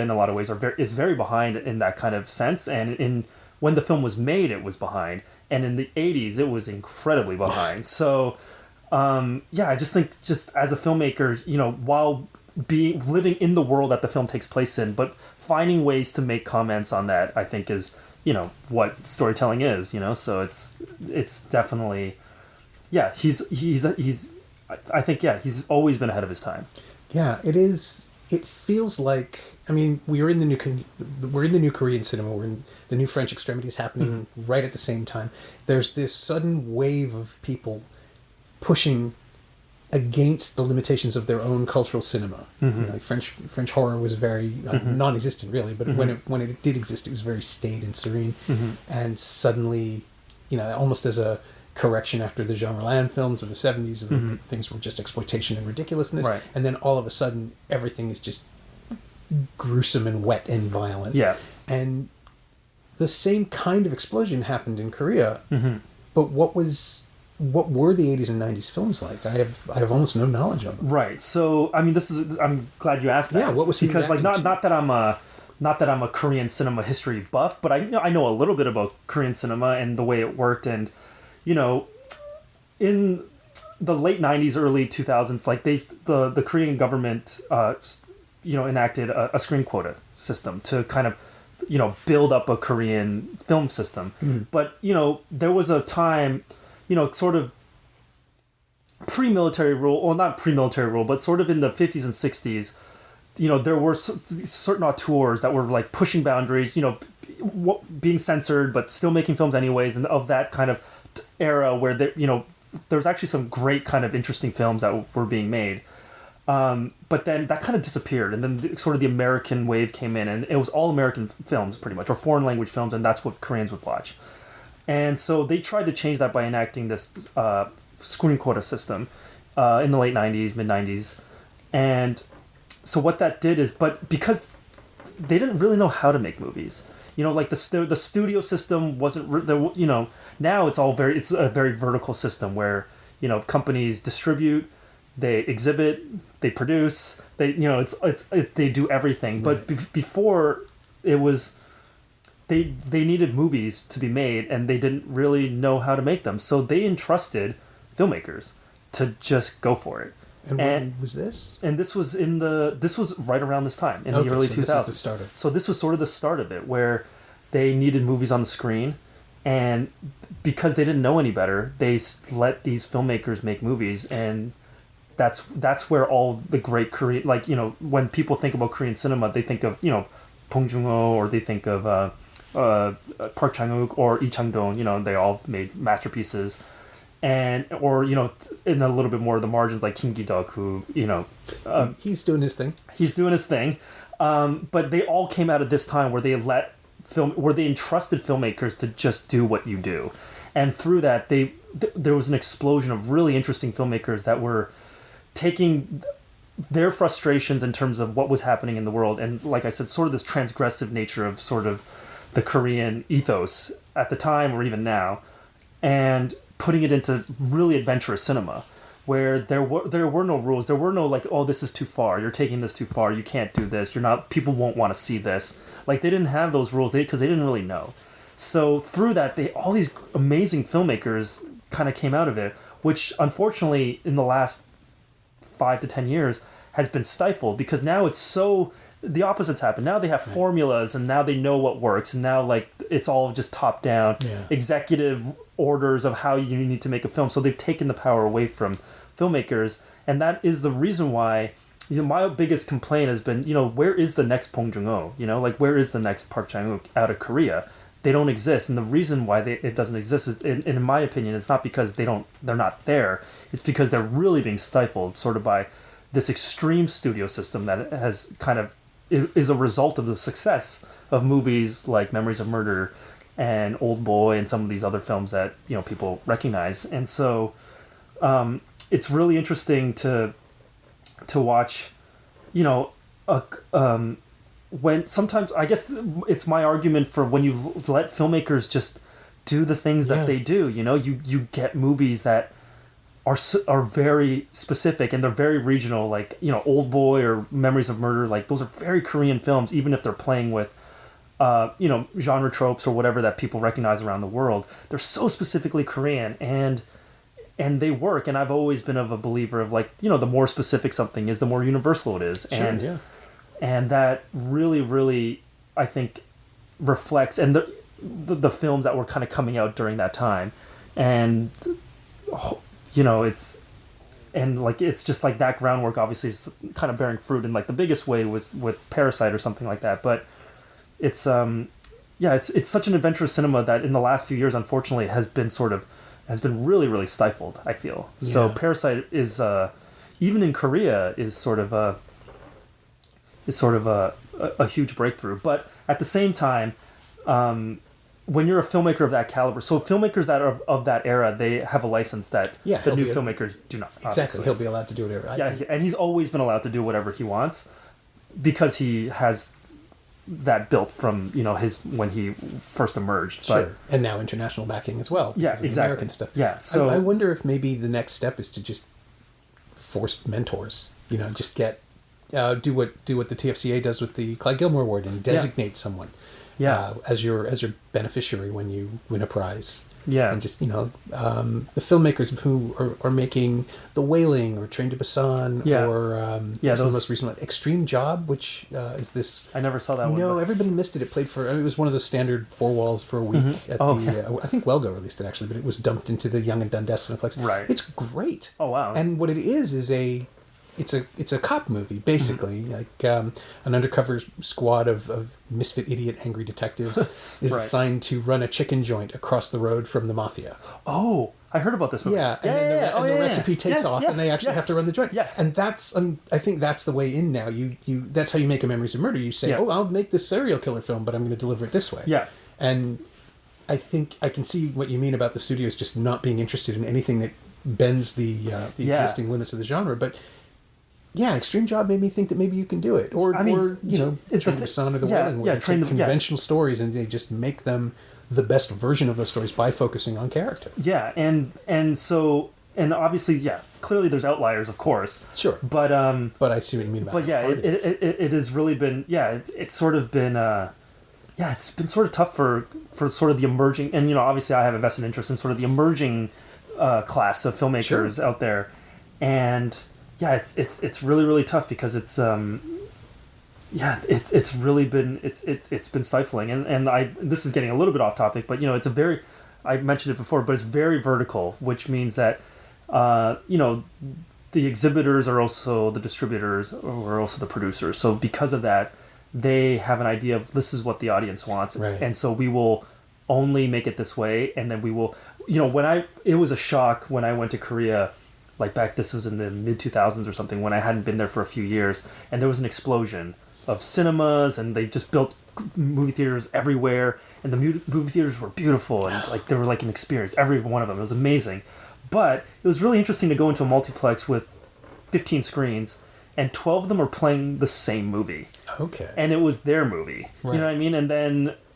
in a lot of ways is very behind in that kind of sense. And when the film was made, it was behind. And in the 80s, it was incredibly behind. So... I just think, just as a filmmaker, while living in the world that the film takes place in, but finding ways to make comments on that, I think is, what storytelling is, so it's definitely, I think he's always been ahead of his time. Yeah, it is. It feels like, we're in the new Korean cinema. We're in the new French extremities happening right at the same time. There's this sudden wave of people pushing against the limitations of their own cultural cinema. Like French horror was very non-existent, really, but when it did exist, it was very staid and serene. And suddenly, almost as a correction after the Genre-land films of the 70s, things were just exploitation and ridiculousness. Right. And then all of a sudden, everything is just gruesome and wet and violent. Yeah. And the same kind of explosion happened in Korea, but what were the 80s and 90s films like? I have almost no knowledge of them. Right. So, I mean, I'm glad you asked that. Yeah, what was he because like reacting not that I'm a Korean cinema history buff, but I know a little bit about Korean cinema and the way it worked, and in the late 90s, early 2000s, like the Korean government enacted a screen quota system to kind of build up a Korean film system. But there was a time, sort of pre-military rule, well, not pre-military rule, but sort of in the 50s and 60s, there were certain auteurs that were like pushing boundaries, being censored, but still making films anyways. And of that kind of era where there was actually some great kind of interesting films that were being made. But then that kind of disappeared, and then sort of the American wave came in, and it was all American films pretty much, or foreign language films, and that's what Koreans would watch. And so they tried to change that by enacting this screen quota system in the late 90s, mid 90s. And so what that did is, but because they didn't really know how to make movies, like the studio system wasn't, now it's a very vertical system where, companies distribute, they exhibit, they produce, they do everything. But before, it was they needed movies to be made, and they didn't really know how to make them, so they entrusted filmmakers to just go for it. And when was this? And this was right around this time in the early 2000s. This is the start of it. So this was sort of the start of it, where they needed movies on the screen, and because they didn't know any better, they let these filmmakers make movies, and that's where all the great Korean, like, when people think about Korean cinema, they think of, Bong Joon-ho, or they think of Park Chan-wook or Lee Chang-dong. They all made masterpieces, or in a little bit more of the margins, like Kim Ki-duk, who he's doing his thing. But they all came out of this time where they entrusted filmmakers to just do what you do, and through that there was an explosion of really interesting filmmakers that were taking their frustrations in terms of what was happening in the world, and like I said, sort of this transgressive nature of sort of the Korean ethos at the time or even now, and putting it into really adventurous cinema, where there were no rules, there were no like, oh, this is too far, you're taking this too far, you can't do this, people won't want to see this. Like, they didn't have those rules because they didn't really know. So through that, all these amazing filmmakers kind of came out of it, which unfortunately in the last 5 to 10 years has been stifled, because now the opposites happen. Now they have formulas, and now they know what works, and now like it's all just top down executive orders of how you need to make a film. So they've taken the power away from filmmakers, and that is the reason why my biggest complaint has been, where is the next Bong Joon-ho? Like, where is the next Park Chan-wook out of Korea? They don't exist, and the reason why it doesn't exist is, in my opinion, it's not because they're not there. It's because they're really being stifled, sort of by this extreme studio system that has kind of is a result of the success of movies like Memories of Murder and Old Boy and some of these other films that people recognize. And so it's really interesting to watch, when sometimes, I guess it's my argument for when you let filmmakers just do the things that they do, you get movies that are very specific, and they're very regional, like, Old Boy or Memories of Murder, like, those are very Korean films, even if they're playing with genre tropes or whatever that people recognize around the world. They're so specifically Korean, and they work. And I've always been of a believer of, like, the more specific something is, the more universal it is. Sure, and that really, really, I think, reflects, and the films that were kind of coming out during that time, and it's just like that groundwork obviously is kind of bearing fruit in like the biggest way was with Parasite or something like that. But it's such an adventurous cinema that in the last few years, unfortunately, has been sort of has been really, really stifled, I feel. So Yeah. Parasite is, even in Korea, is sort of a huge breakthrough. But at the same time, when you're a filmmaker of that caliber, so filmmakers that are of that era, they have a license that the new filmmakers do not. Obviously. Exactly, he'll be allowed to do whatever. And he's always been allowed to do whatever he wants because he has that built from his when he first emerged. Sure, but, and now international backing as well. Yeah, because of the exactly. American stuff. Yeah, so I wonder if maybe the next step is to just force mentors. Just get do what the TFCA does with the Clyde Gilmore Award and designate someone. As your beneficiary when you win a prize. Yeah. And just, the filmmakers who are making The Wailing or Train to Busan or the most recent one, Extreme Job, which is this... I never saw that one. No, everybody missed it. It played for... it was one of those standard 4 walls for a week at I think Welgo released it, actually, but it was dumped into the Young and Dundas Cineplex. Right. It's great. Oh, wow. And what it is it's a cop movie, basically. Like an undercover squad of misfit, idiot, angry detectives is assigned to run a chicken joint across the road from the mafia. Oh, I heard about this movie. Yeah, and then the recipe takes off, and they actually have to run the joint. Yes, and that's I think that's the way in now. You that's how you make a Memories of Murder. You say, oh, I'll make this serial killer film, but I'm going to deliver it this way. Yeah, and I think I can see what you mean about the studios just not being interested in anything that bends the existing limits of the genre, but. Yeah, Extreme Job made me think that maybe you can do it, or Train to Busan or The Wailing, where they take conventional stories and they just make them the best version of those stories by focusing on character. Yeah, and obviously, clearly there's outliers, of course. Sure, but I see what you mean about. But it has really been it's sort of been it's been sort of tough for sort of the emerging, and obviously I have a vested interest in sort of the emerging class of filmmakers out there, and. Yeah, it's really, really tough because it's really been it's been stifling, and this is getting a little bit off topic, but it's a very, I mentioned it before, but it's very vertical, which means that the exhibitors are also the distributors or also the producers. So because of that, they have an idea of this is what the audience wants, and so we will only make it this way, and then we will it was a shock when I went to Korea. Like this was in the mid-2000s or something when I hadn't been there for a few years, and there was an explosion of cinemas, and they just built movie theaters everywhere, and the movie theaters were beautiful, and they were like an experience, every one of them. It was amazing. But it was really interesting to go into a multiplex with 15 screens, and 12 of them are playing the same movie. Okay. And it was their movie. Right. You know what I mean?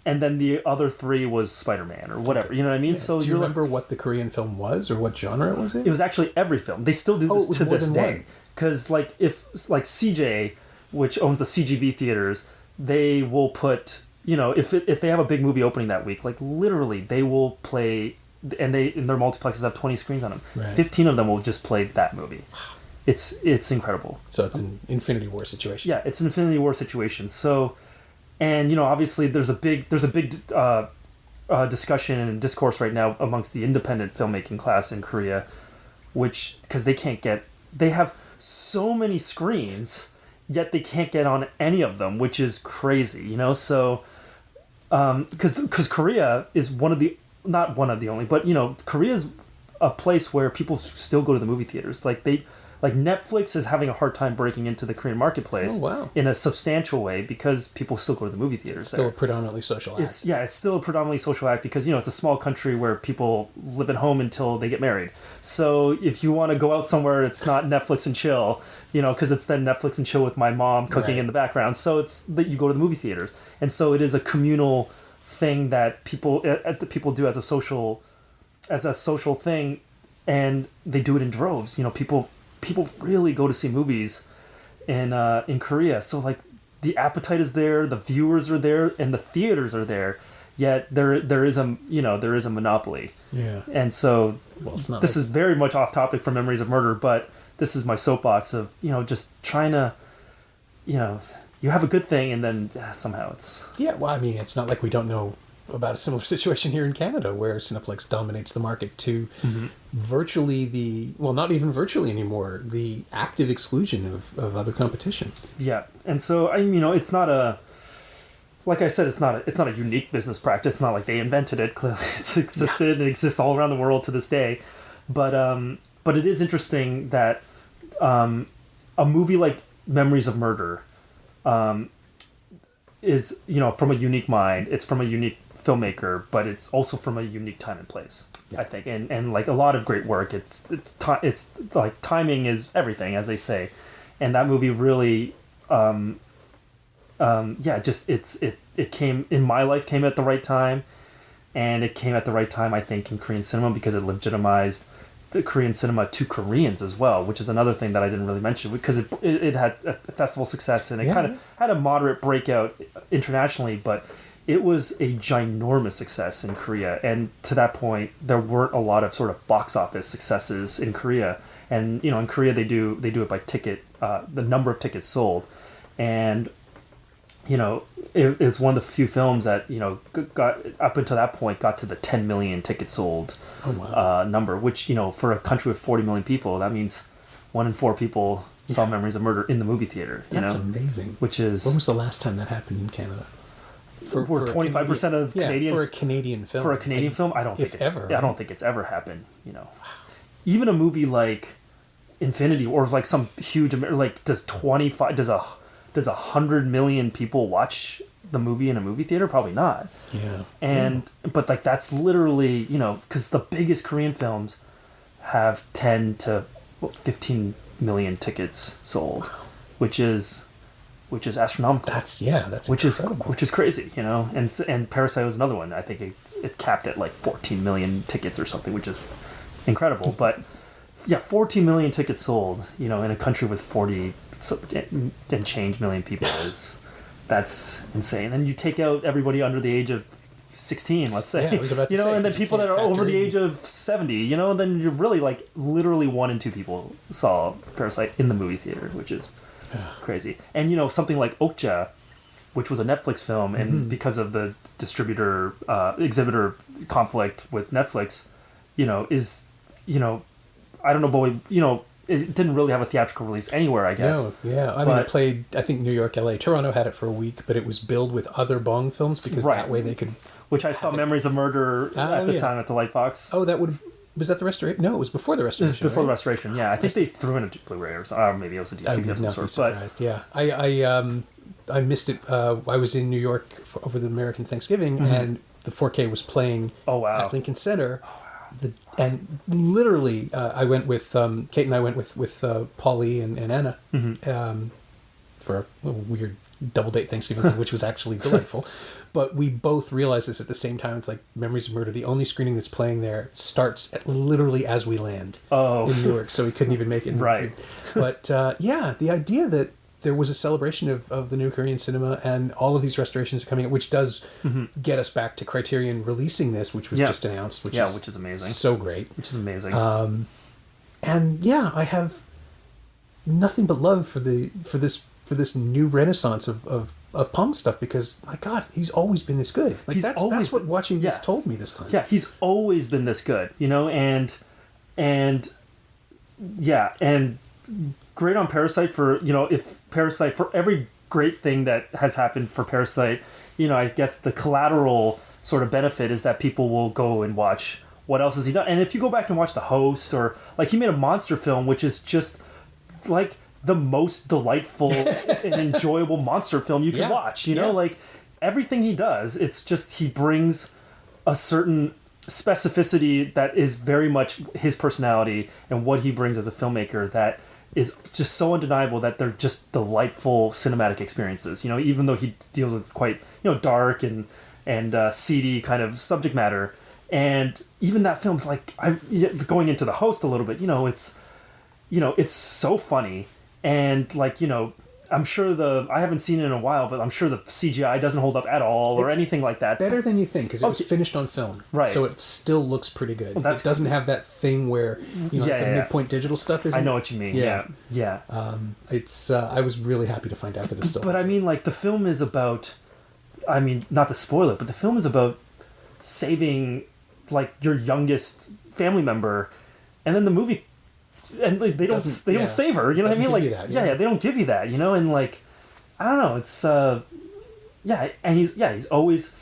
And then the other 3 was Spider-Man or whatever. You know what I mean? Yeah. So do you remember what the Korean film was or what genre it was in? It was actually every film. They still do this to this day. Because if CJ, which owns the CGV theaters, they will put if they have a big movie opening that week, like literally they will play, and their multiplexes have 20 screens on them. Right. 15 of them will just play that movie. It's incredible. So it's an Infinity War situation. Yeah, it's an Infinity War situation. So. And obviously, there's a big discussion and discourse right now amongst the independent filmmaking class in Korea, because they have so many screens, yet they can't get on any of them, which is crazy, So, because Korea is not one of the only, but Korea is a place where people still go to the movie theaters, Like Netflix is having a hard time breaking into the Korean marketplace in a substantial way because people still go to the movie theaters. It's still a predominantly social act. It's still a predominantly social act because it's a small country where people live at home until they get married. So if you want to go out somewhere, it's not Netflix and chill, because it's then Netflix and chill with my mom cooking in the background. So it's that you go to the movie theaters, and so it is a communal thing that people do as a social thing, and they do it in droves. People really go to see movies in Korea. So the appetite is there, the viewers are there, and the theaters are there. Yet there is a monopoly. Yeah. And so this is very much off topic from Memories of Murder, but this is my soapbox of just trying to you have a good thing and then somehow it's it's not like we don't know about a similar situation here in Canada where Cineplex dominates the market to virtually not even virtually anymore, the active exclusion of other competition. Yeah. And so, it's not like I said, it's not a unique business practice. It's not like they invented it. Clearly, it's existed and exists all around the world to this day. But it is interesting that a movie like Memories of Murder is, from a unique mind. It's from a unique filmmaker, but it's also from a unique time and place. Yeah. I think, and like a lot of great work. It's like timing is everything, as they say, and that movie really. It came in my life, came at the right time, and it came at the right time, I think, in Korean cinema because it legitimized the Korean cinema to Koreans as well, which is another thing that I didn't really mention because it had a festival success and it kind of had a moderate breakout internationally, but it was a ginormous success in Korea, and to that point there weren't a lot of sort of box office successes in Korea, and in Korea they do it by ticket, the number of tickets sold. And it's one of the few films that got up until that point got to the 10 million tickets sold number, which for a country with 40 million people, that means 1 in 4 people saw Memories of Murder in the movie theater. That's amazing. Which is, when was the last time that happened in Canada? For 25% of Canadians for a Canadian film. For a Canadian film, I don't think it's ever happened. Even a movie like Infinity War, like some huge, like does 100 million people watch the movie in a movie theater? Probably not. Yeah. But like that's literally, because the biggest Korean films have 10 to 15 million tickets sold, which is astronomical. That's which incredible. Which is crazy, And Parasite was another one. I think it capped at like 14 million tickets or something, which is incredible. But yeah, 14 million tickets sold, in a country with 40 and change million people that's insane. And you take out everybody under the age of 16, let's say, I was about to say, and then people that are over the age of 70, then you're really like literally 1 in 2 people saw Parasite in the movie theater, which is crazy. And something like Okja, which was a Netflix film, and because of the distributor exhibitor conflict with Netflix, is I don't know, but it didn't really have a theatrical release anywhere, I guess. No, yeah. I mean, it played, I think, New York, LA. Toronto had it for a week, but it was billed with other Bong films because that way they could... Which I saw Memories of Murder at the time at the Lightbox. Oh, was that the restoration? No, it was before the restoration. It was before the restoration, yeah. I think they threw in a Blu-ray or something. Or maybe it was a DVD of some sort. Surprised, yeah. I missed it. I was in New York over the American Thanksgiving, and the 4K was playing at Lincoln Center. And literally, I went with Kate and I went with Polly and Anna for a weird double date Thanksgiving thing, which was actually delightful. But we both realized this at the same time. It's like Memories of Murder. The only screening that's playing there starts literally as we land in New York, so we couldn't even make it. Right. But the idea that there was a celebration of the new Korean cinema, and all of these restorations are coming out, which does get us back to Criterion releasing this, which was just announced, which is amazing, so great, which is amazing. I have nothing but love for this new renaissance of Pong stuff, because my God, he's always been this good. Like that's what watching this told me this time. Yeah, he's always been this good, and great on Parasite for, if Parasite, for every great thing that has happened for Parasite, I guess the collateral sort of benefit is that people will go and watch what else has he done. And if you go back and watch The Host, or like he made a monster film, which is just like the most delightful and enjoyable monster film you can watch, like everything he does, it's just, he brings a certain specificity that is very much his personality and what he brings as a filmmaker that is just so undeniable that they're just delightful cinematic experiences. Even though he deals with quite dark and seedy kind of subject matter, and even that film's like, going into The Host a little bit. It's so funny, and like I'm sure I haven't seen it in a while, but I'm sure the CGI doesn't hold up at all or anything like that. Better than you think, because it was finished on film, right? So it still looks pretty good. It doesn't have that thing where the midpoint digital stuff is. I know what you mean. Yeah. It's. I was really happy to find out that it's still. But I mean, like the film is about. I mean, not to spoil it, but the film is about saving like your youngest family member, and then the movie. And like, they don't save her, what I mean? Like, they don't give you that, and like, I don't know. yeah, and he's always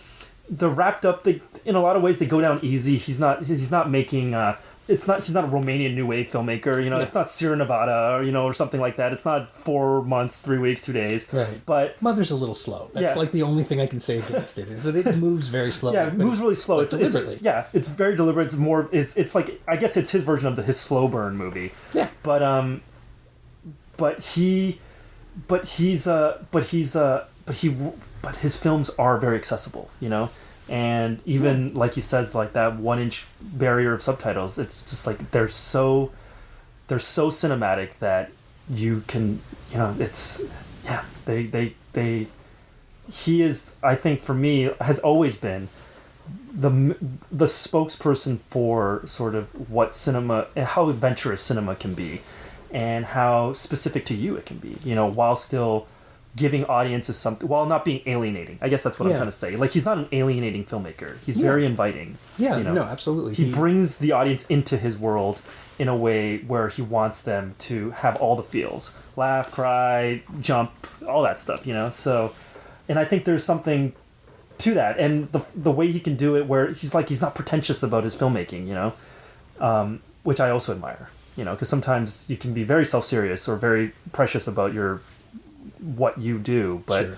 the wrapped up. In a lot of ways they go down easy. He's not making. He's not a Romanian new wave filmmaker. You know, it's not Sierra Nevada or something like that. It's not 4 months, 3 weeks, 2 days. Right. But Mother's a little slow. That's like the only thing I can say against it is that it moves very slowly. Yeah, it moves really slow. It's deliberately. It's very deliberate. It's more. It's like, I guess it's his version of his slow burn movie. Yeah. But his films are very accessible. You know. And even like he says, like that 1-inch barrier of subtitles, it's just like they're so cinematic that you can, he is, I think for me, has always been the spokesperson for sort of what cinema and how adventurous cinema can be, and how specific to you it can be. You know, while still giving audiences something, while not being alienating. I guess that's what I'm trying to say. Like, he's not an alienating filmmaker. He's very inviting. Yeah, no, absolutely. He brings the audience into his world in a way where he wants them to have all the feels. Laugh, cry, jump, all that stuff, So, and I think there's something to that. And the way he can do it where he's not pretentious about his filmmaking, which I also admire, because sometimes you can be very self-serious or very precious about what you do, but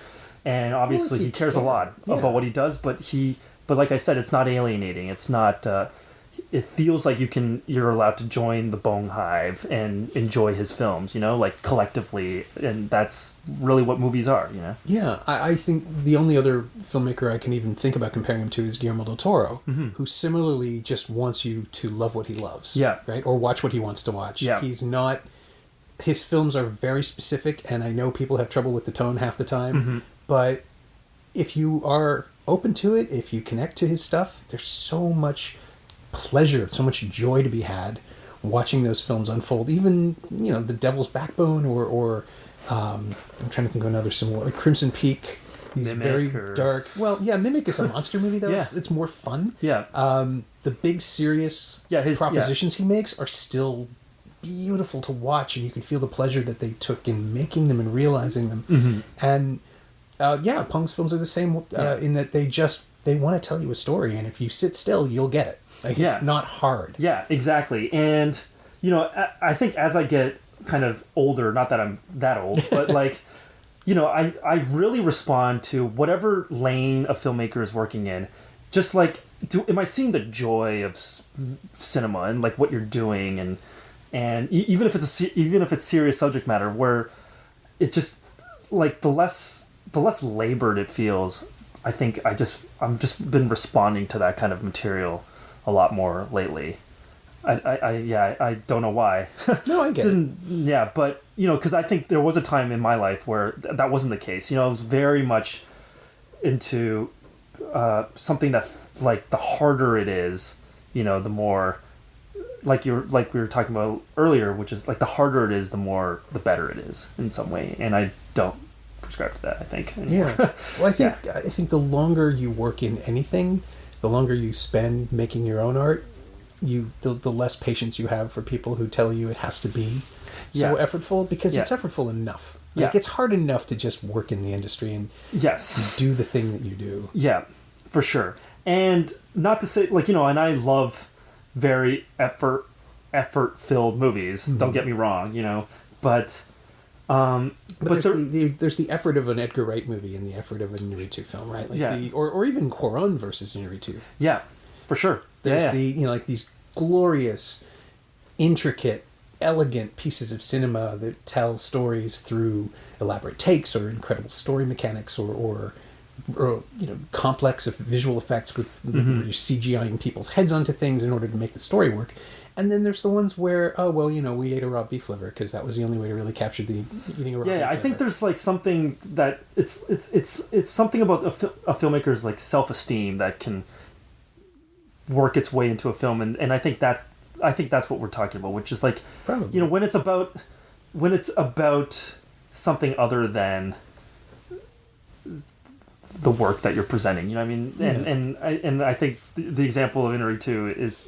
and obviously he cares a lot about what he does, but like I said, it's not alienating. It's not it feels like you're allowed to join the Bong Hive and enjoy his films, like collectively, and that's really what movies are, Yeah, I think the only other filmmaker I can even think about comparing him to is Guillermo del Toro, who similarly just wants you to love what he loves, right, or watch what he wants to watch. He's not. His films are very specific, and I know people have trouble with the tone half the time, but if you are open to it, if you connect to his stuff, there's so much pleasure, so much joy to be had watching those films unfold. Even, The Devil's Backbone or I'm trying to think of another similar, like Crimson Peak. These very dark... Well, yeah, Mimic is a monster movie, though. It's more fun. Yeah. The big, serious propositions he makes are still beautiful to watch, and you can feel the pleasure that they took in making them and realizing them. And Pong's films are the same in that they want to tell you a story, and if you sit still, you'll get it. Like, it's not hard. Yeah, exactly. And I think as I get kind of older, not that I'm that old, but like I really respond to whatever lane a filmmaker is working in. Just like, am I seeing the joy of cinema and like what you're doing, and even if it's serious subject matter, where it just like the less labored it feels, I think I'm just been responding to that kind of material a lot more lately. I don't know why. No, I get it. Yeah, but because I think there was a time in my life where that wasn't the case. I was very much into something that's like the harder it is, the more. Like we were talking about earlier, which is like the harder it is, the better it is in some way, and I don't subscribe to that, I think, anymore. Well, I think the longer you work in anything, the longer you spend making your own art, the less patience you have for people who tell you it has to be so effortful, because it's effortful enough. Like, it's hard enough to just work in the industry and do the thing that you do. Yeah, for sure. And not to say, like, and I love very effort-filled movies. Don't get me wrong, but there's the effort of an Edgar Wright movie and the effort of an Inarritu film, right? Like or even Cuarón versus Inarritu. Yeah, for sure. There's like these glorious, intricate, elegant pieces of cinema that tell stories through elaborate takes or incredible story mechanics or complex visual effects with where you're CGIing people's heads onto things in order to make the story work. And then there's the ones where, we ate a raw beef liver because that was the only way to really capture the eating a raw beef liver. I think there's like something that it's something about a filmmaker's like self-esteem that can work its way into a film, and I think that's what we're talking about, which is like, probably, when it's about something other than the work that you're presenting, you know what I mean? And I think the example of Inarritu is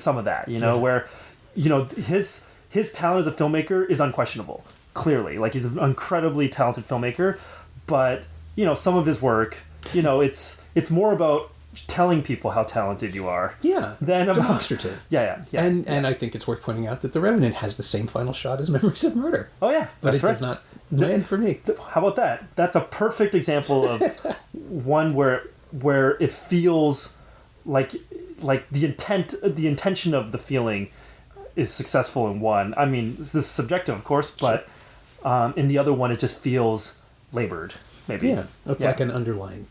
some of that, where, his talent as a filmmaker is unquestionable, clearly. Like, he's an incredibly talented filmmaker, but some of his work, it's more about telling people how talented you are. Yeah, than it's about demonstrative. Yeah. And I think it's worth pointing out that The Revenant has the same final shot as Memories of Murder. Oh yeah, but that's it right. does not land for me. How about that? That's a perfect example of one where it feels like the intention of the feeling is successful in one. I mean, this is subjective, of course, but in the other one, it just feels labored. Maybe. Yeah, it's like an underline.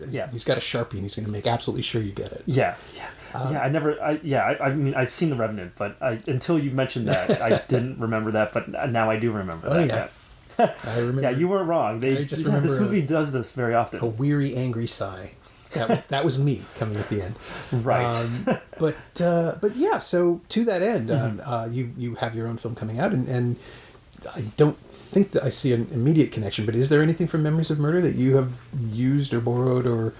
Yeah. He's got a Sharpie and he's going to make absolutely sure you get it. Yeah. I mean, I've seen The Revenant, but until you mentioned that, I didn't remember that, but now I do remember that. Yeah. I remember. Yeah, you weren't wrong. This movie does this very often. A weary, angry sigh. That was me coming at the end. Right. But yeah, so to that end, you have your own film coming out, and I don't think that I see an immediate connection, but is there anything from Memories of Murder that you have used or borrowed or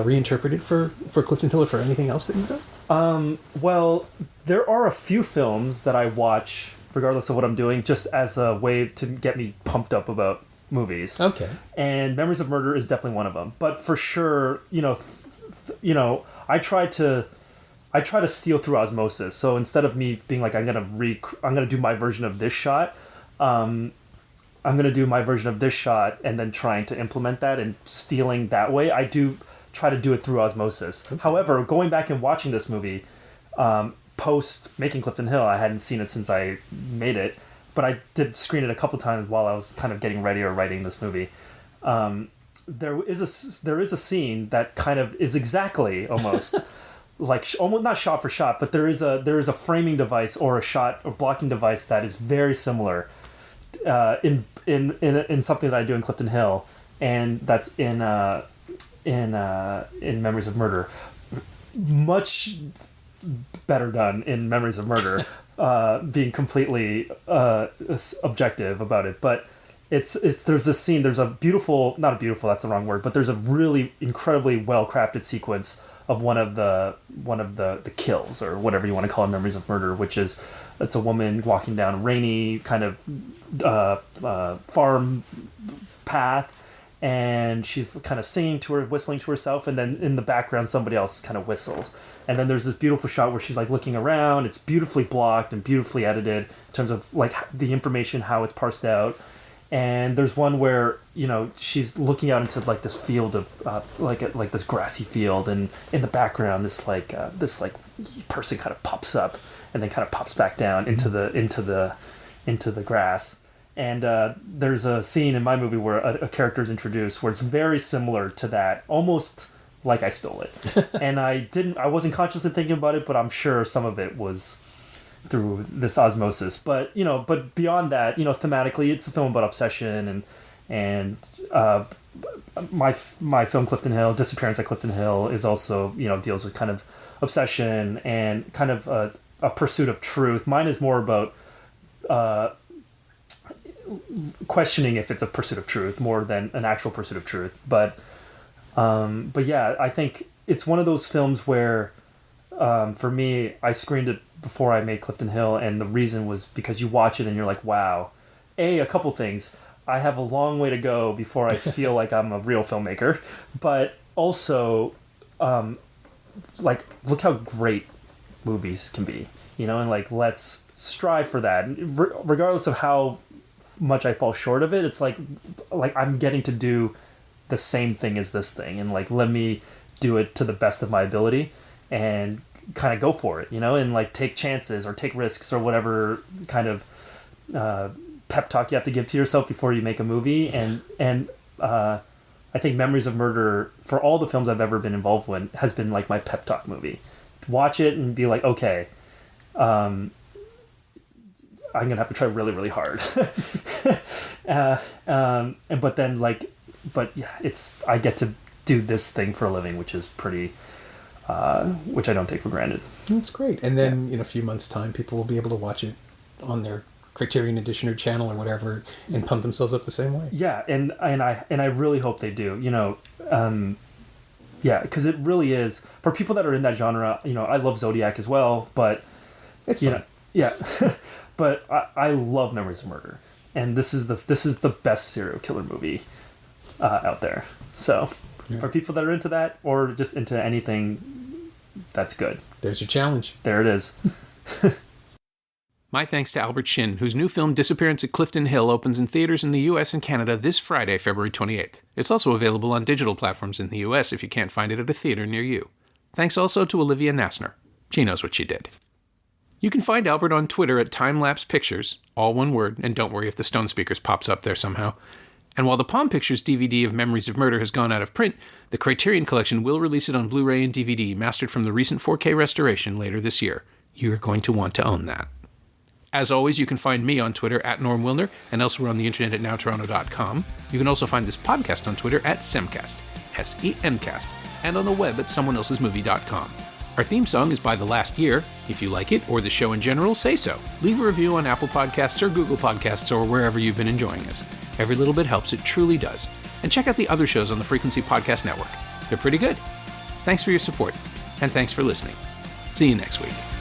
reinterpreted for Clifton Hill or for anything else that you've done? Well, there are a few films that I watch, regardless of what I'm doing, just as a way to get me pumped up about movies. Okay. And Memories of Murder is definitely one of them. But for sure, I try to steal through osmosis. So instead of me being like, I'm gonna do my version of this shot, I'm going to do my version of this shot and then trying to implement that and stealing that way. I do try to do it through osmosis. Okay. However, going back and watching this movie, post making Clifton Hill, I hadn't seen it since I made it, but I did screen it a couple times while I was kind of getting ready or writing this movie. There is a scene that kind of is exactly almost like almost not shot for shot, but there is a framing device or a shot or blocking device that is very similar in something that I do in Clifton Hill, and that's in Memories of Murder. Much better done in Memories of Murder, being completely objective about it. But there's this scene. There's a beautiful, not a beautiful. That's the wrong word. But there's a really incredibly well crafted sequence of one of the kills, or whatever you want to call it, Memories of Murder, which is it's a woman walking down a rainy kind of farm path, and she's kind of whistling to herself, and then in the background somebody else kind of whistles, and then there's this beautiful shot where she's like looking around. It's beautifully blocked and beautifully edited in terms of like the information, how it's parsed out. And there's one where she's looking out into like this field of like this grassy field, and in the background this person kind of pops up and then kind of pops back down into the grass. And there's a scene in my movie where a character is introduced where it's very similar to that, almost like I stole it. And I wasn't consciously thinking about it, but I'm sure some of it was through this osmosis. But beyond that, thematically, it's a film about obsession, and my film Clifton Hill, Disappearance at Clifton Hill, is also deals with kind of obsession and kind of a pursuit of truth. Mine is more about questioning if it's a pursuit of truth more than an actual pursuit of truth. But yeah, I think it's one of those films where for me, I screened it before I made Clifton Hill, and the reason was because you watch it and you're like, wow. A couple things. I have a long way to go before I feel like I'm a real filmmaker, but also, like, look how great movies can be, and like, let's strive for that. Regardless of how much I fall short of it, it's like I'm getting to do the same thing as this thing, and like, let me do it to the best of my ability and kind of go for it, and like take chances or take risks or whatever kind of pep talk you have to give to yourself before you make a movie. And I think Memories of Murder, for all the films I've ever been involved with, has been like my pep talk movie. Watch it and be like, okay, I'm gonna have to try really, really hard. But yeah, I get to do this thing for a living, which is pretty, which I don't take for granted. That's great. And then in a few months' time, people will be able to watch it on their Criterion Edition or channel or whatever and pump themselves up the same way. Yeah, and I really hope they do. Yeah, because it really is for people that are in that genre. I love Zodiac as well, but it's fun. Yeah, but I love Memories of Murder, and this is the best serial killer movie out there. So for people that are into that or just into anything, that's good. There's your challenge. There it is. My thanks to Albert Shin, whose new film Disappearance at Clifton Hill opens in theaters in the US and Canada this Friday, February 28th. It's also available on digital platforms in the US if you can't find it at a theater near you. Thanks also to Olivia Nassner. She knows what she did. You can find Albert on Twitter at Timelapse Pictures, all one word, and don't worry if the Stone Speakers pops up there somehow. And while the Palm Pictures DVD of Memories of Murder has gone out of print, the Criterion Collection will release it on Blu-ray and DVD, mastered from the recent 4K restoration later this year. You're going to want to own that. As always, you can find me on Twitter at Norm Wilner and elsewhere on the internet at nowtoronto.com. You can also find this podcast on Twitter at Semcast, S-E-M-Cast, and on the web at someoneelsesmovie.com. Our theme song is by The Last Year. If you like it, or the show in general, say so. Leave a review on Apple Podcasts or Google Podcasts or wherever you've been enjoying us. Every little bit helps, it truly does. And check out the other shows on the Frequency Podcast Network. They're pretty good. Thanks for your support, and thanks for listening. See you next week.